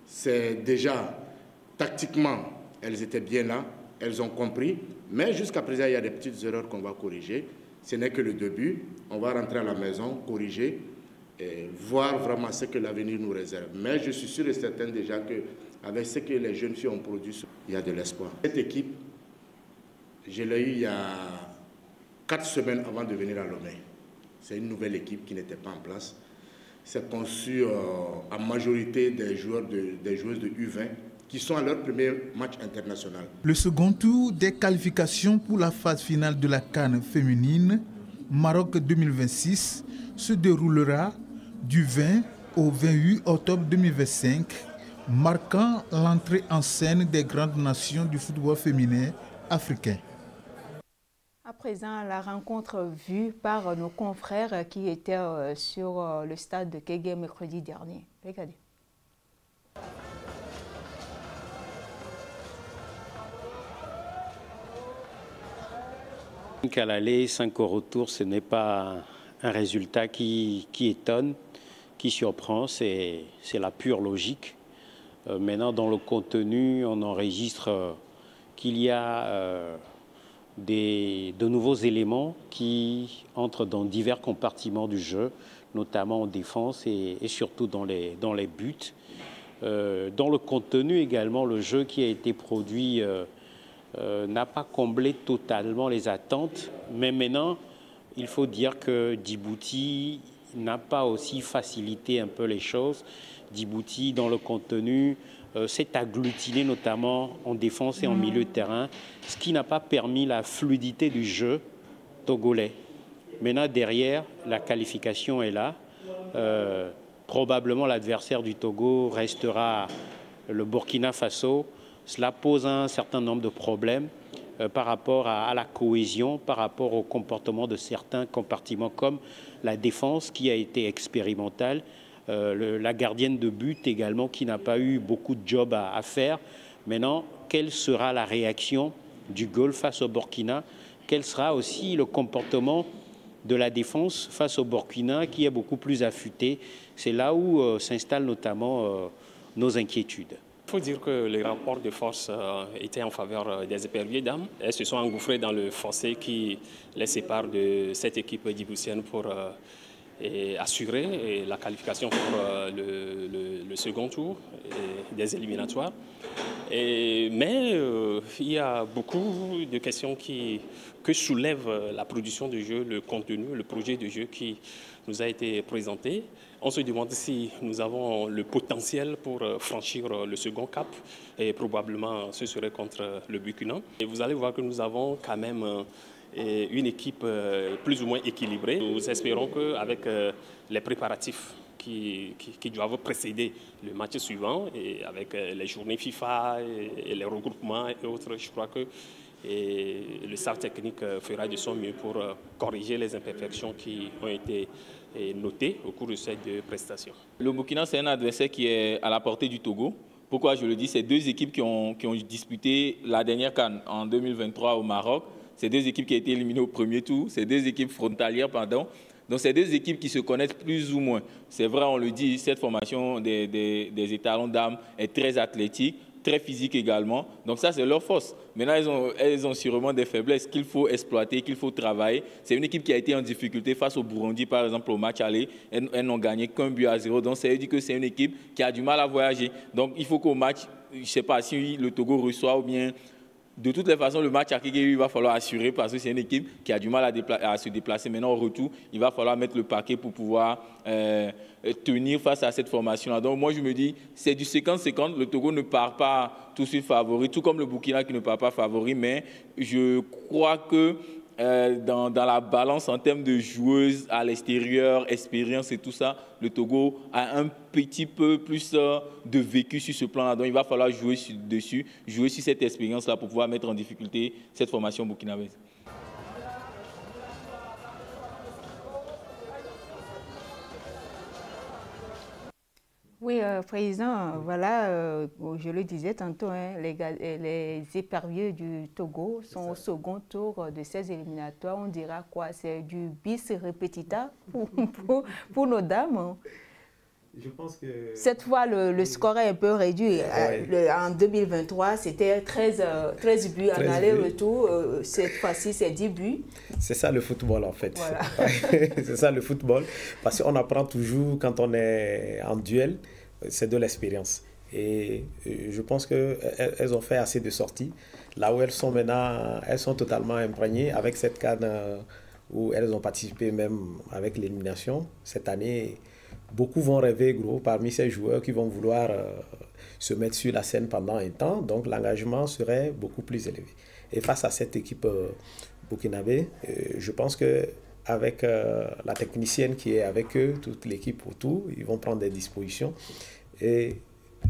C'est déjà, tactiquement, elles étaient bien là, elles ont compris. Mais jusqu'à présent, il y a des petites erreurs qu'on va corriger. Ce n'est que le début. On va rentrer à la maison, corriger, et voir vraiment ce que l'avenir nous réserve. Mais je suis sûr et certain déjà qu'avec ce que les jeunes filles ont produit, il y a de l'espoir. Cette équipe, je l'ai eue il y a 4 semaines avant de venir à Lomé. C'est une nouvelle équipe qui n'était pas en place. C'est conçu en majorité des joueuses de U20 qui sont à leur premier match international. Le second tour des qualifications pour la phase finale de la CAN féminine Maroc 2026 se déroulera du 20 au 28 octobre 2025, marquant l'entrée en scène des grandes nations du football féminin africain. À présent, la rencontre vue par nos confrères qui étaient sur le stade de Kégué mercredi dernier. Regardez. À l'aller, 5 au retour, ce n'est pas un résultat qui étonne, qui surprend, c'est la pure logique. Maintenant, dans le contenu, on enregistre qu'il y a de nouveaux éléments qui entrent dans divers compartiments du jeu, notamment en défense et surtout dans les buts. Dans le contenu également, le jeu qui a été produit n'a pas comblé totalement les attentes, mais maintenant, il faut dire que Djibouti n'a pas aussi facilité un peu les choses. Djibouti, dans le contenu, s'est agglutiné notamment en défense et en milieu de terrain, ce qui n'a pas permis la fluidité du jeu togolais. Maintenant, derrière, la qualification est là. Probablement, l'adversaire du Togo restera le Burkina Faso. Cela pose un certain nombre de problèmes par rapport à la cohésion, par rapport au comportement de certains compartiments comme la défense qui a été expérimentale, la gardienne de but également qui n'a pas eu beaucoup de job à faire. Maintenant, quelle sera la réaction du Golfe face au Burkina? Quel sera aussi le comportement de la défense face au Burkina qui est beaucoup plus affûté? C'est là où s'installent notamment nos inquiétudes. Il faut dire que les rapports de force étaient en faveur des éperviers dames. Elles se sont engouffrées dans le fossé qui les sépare de cette équipe djiboutienne pour assurer la qualification pour le second tour des éliminatoires. Mais il y a beaucoup de questions que soulève la production de jeu, le contenu, le projet de jeu qui nous a été présenté. On se demande si nous avons le potentiel pour franchir le second cap et probablement ce serait contre le Burkina. Et vous allez voir que nous avons quand même une équipe plus ou moins équilibrée. Nous espérons qu'avec les préparatifs qui doivent précéder le match suivant et avec les journées FIFA et les regroupements et autres, je crois que le staff technique fera de son mieux pour corriger les imperfections qui ont été notées au cours de ces deux prestations. Le Burkina, c'est un adversaire qui est à la portée du Togo. Pourquoi je le dis? C'est deux équipes qui ont disputé la dernière CAN en 2023 au Maroc. C'est deux équipes qui ont été éliminées au premier tour. C'est deux équipes frontalières, pardon. Donc, c'est deux équipes qui se connaissent plus ou moins. C'est vrai, on le dit, cette formation des étalons d'âme est très athlétique, très physique également. Donc, ça, c'est leur force. Maintenant, elles ont sûrement des faiblesses qu'il faut exploiter, qu'il faut travailler. C'est une équipe qui a été en difficulté face au Burundi, par exemple, au match aller. Elles n'ont gagné qu'1-0. Donc, ça veut dire que c'est une équipe qui a du mal à voyager. Donc, il faut qu'au match, je ne sais pas si le Togo reçoit ou bien... De toutes les façons, le match à Kégué, il va falloir assurer parce que c'est une équipe qui a du mal à se déplacer. Maintenant, au retour, il va falloir mettre le paquet pour pouvoir tenir face à cette formation-là. Donc, moi, je me dis, c'est du 50-50. Le Togo ne part pas tout de suite favori, tout comme le Burkina qui ne part pas favori. Mais je crois que dans la balance en termes de joueuses à l'extérieur, expérience et tout ça, le Togo a un petit peu plus de vécu sur ce plan-là. Donc, il va falloir jouer dessus, jouer sur cette expérience-là pour pouvoir mettre en difficulté cette formation burkinabèse. Oui, Président, voilà, je le disais tantôt, hein, les éperviers du Togo sont au second tour de ces éliminatoires. On dira quoi? C'est du bis repetita pour nos dames. Je pense que... Cette fois, le score est un peu réduit. Ouais. En 2023, c'était 13 buts en aller-retour. Cette fois-ci, c'est 10 buts. C'est ça le football, en fait. Voilà. C'est ça le football. Parce qu'on apprend toujours, quand on est en duel, c'est de l'expérience. Et je pense qu'elles ont fait assez de sorties. Là où elles sont maintenant, elles sont totalement imprégnées avec cette CAN où elles ont participé même avec l'élimination. Cette année... Beaucoup vont rêver gros parmi ces joueurs qui vont vouloir se mettre sur la scène pendant un temps. Donc l'engagement serait beaucoup plus élevé. Et face à cette équipe burkinabé, je pense qu'avec la technicienne qui est avec eux, toute l'équipe autour, ils vont prendre des dispositions. Et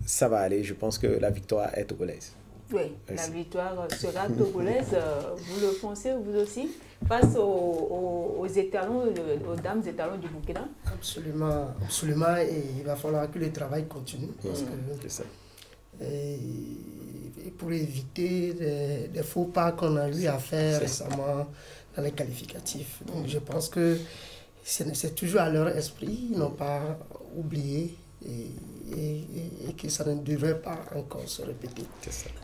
ça va aller. Je pense que la victoire est togolaise. Oui, la victoire sera togolaise. Vous le pensez, vous aussi, face aux étalons, aux dames étalons du Burkina? Absolument, absolument. Et il va falloir que le travail continue. Parce que, c'est ça. Et pour éviter des faux pas qu'on a eu à faire récemment dans les qualificatifs. Donc je pense que c'est toujours à leur esprit, ils n'ont pas oublié et que ça ne devrait pas encore se répéter.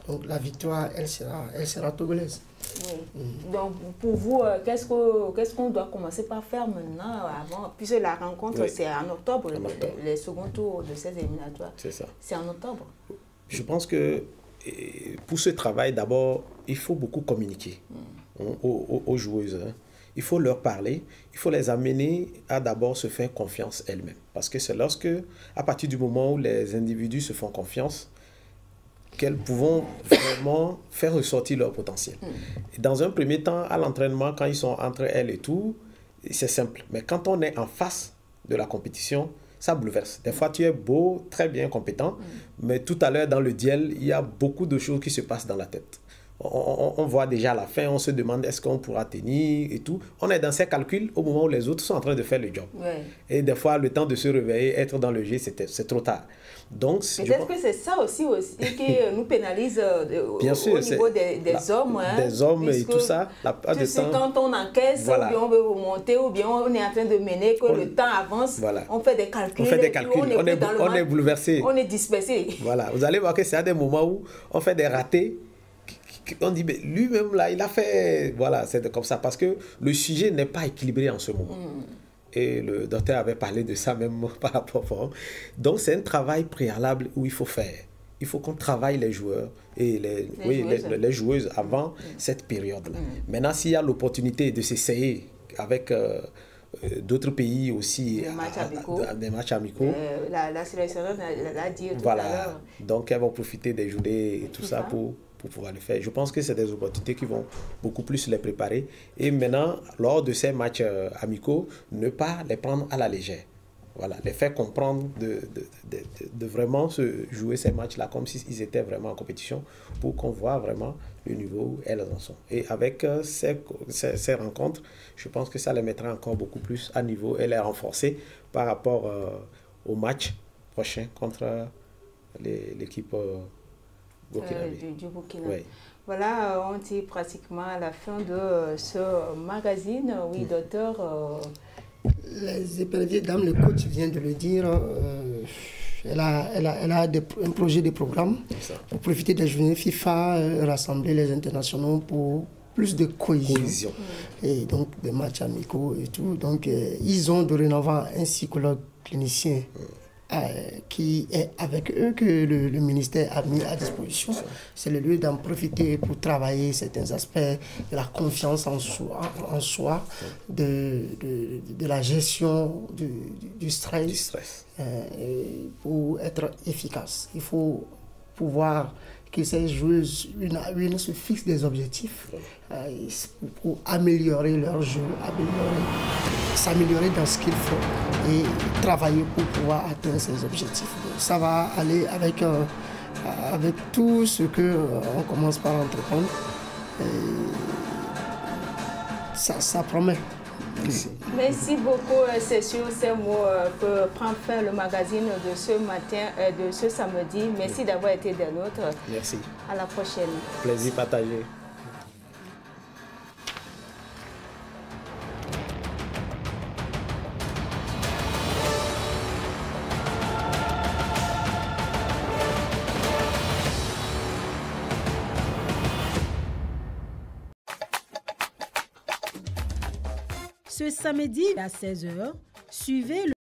Donc la victoire, elle sera togolaise. Oui. Donc pour vous, qu'est-ce qu'on doit commencer par faire maintenant, avant, puisque la rencontre c'est en octobre, les seconds tours de ces éliminatoires. C'est ça. C'est en octobre. Je pense que pour ce travail, d'abord, il faut beaucoup communiquer aux joueuses. Il faut leur parler, il faut les amener à d'abord se faire confiance elles-mêmes. Parce que c'est lorsque, à partir du moment où les individus se font confiance, qu'elles pourront vraiment faire ressortir leur potentiel. Et dans un premier temps, à l'entraînement, quand ils sont entre elles et tout, c'est simple. Mais quand on est en face de la compétition, ça bouleverse. Des fois, tu es beau, très bien compétent, mais tout à l'heure, dans le duel, il y a beaucoup de choses qui se passent dans la tête. On voit déjà à la fin, on se demande est-ce qu'on pourra tenir et tout. On est dans ces calculs au moment où les autres sont en train de faire le job. Ouais. Et des fois, le temps de se réveiller, être dans le jeu, c'est trop tard. Donc, peut-être que c'est ça aussi qui nous pénalise bien sûr, au niveau des hommes. Des hommes et tout ça. Quand on encaisse, voilà. Ou bien on veut remonter, ou bien on est en train de mener, que le temps avance, voilà. On fait des calculs. On est bouleversé. On est dispersé. Voilà. Vous allez voir que c'est à des moments où on fait des ratés. On dit, mais lui-même, là, il a fait... Voilà, c'est comme ça. Parce que le sujet n'est pas équilibré en ce moment. Et le docteur avait parlé de ça même par rapport au forum. Donc, c'est un travail préalable où il faut faire. Il faut qu'on travaille les joueurs et les joueuses avant cette période-là. Maintenant, s'il y a l'opportunité de s'essayer avec... d'autres pays aussi, des matchs amicaux. La sélectionneuse l'a dit tout voilà. à l'heure. Donc, elles vont profiter des journées et tout ça pour pouvoir le faire. Je pense que c'est des opportunités qui vont beaucoup plus les préparer. Et maintenant, lors de ces matchs amicaux, ne pas les prendre à la légère. Voilà, les faire comprendre de vraiment se jouer ces matchs-là comme s'ils étaient vraiment en compétition pour qu'on voit vraiment le niveau où elles en sont. Et avec ces rencontres, je pense que ça les mettra encore beaucoup plus à niveau et les renforcer par rapport au match prochain contre l'équipe burkinabé. Du Burkina. Oui. Voilà, on est pratiquement à la fin de ce magazine. Oui, docteur... Les éperviers dames, le coach vient de le dire, elle a un projet de programme pour profiter des journées FIFA, rassembler les internationaux pour plus de cohésion. Et donc des matchs amicaux et tout. Donc ils ont dorénavant un psychologue clinicien qui est avec eux que le ministère a mis à disposition. C'est le lieu d'en profiter pour travailler certains aspects de la confiance en soi, de la gestion du stress. Pour être efficace. Il faut pouvoir que ces joueuses, une à une, se fixent des objectifs pour améliorer leur jeu, s'améliorer dans ce qu'il faut et travailler pour pouvoir atteindre ces objectifs. Donc, ça va aller avec tout ce qu'on commence par entreprendre. Ça promet. Merci beaucoup. C'est sur ces mots que prend fin le magazine de ce matin, de ce samedi. Merci d'avoir été des nôtres. Merci. À la prochaine. Plaisir partagé. Ce samedi à 16h, suivez le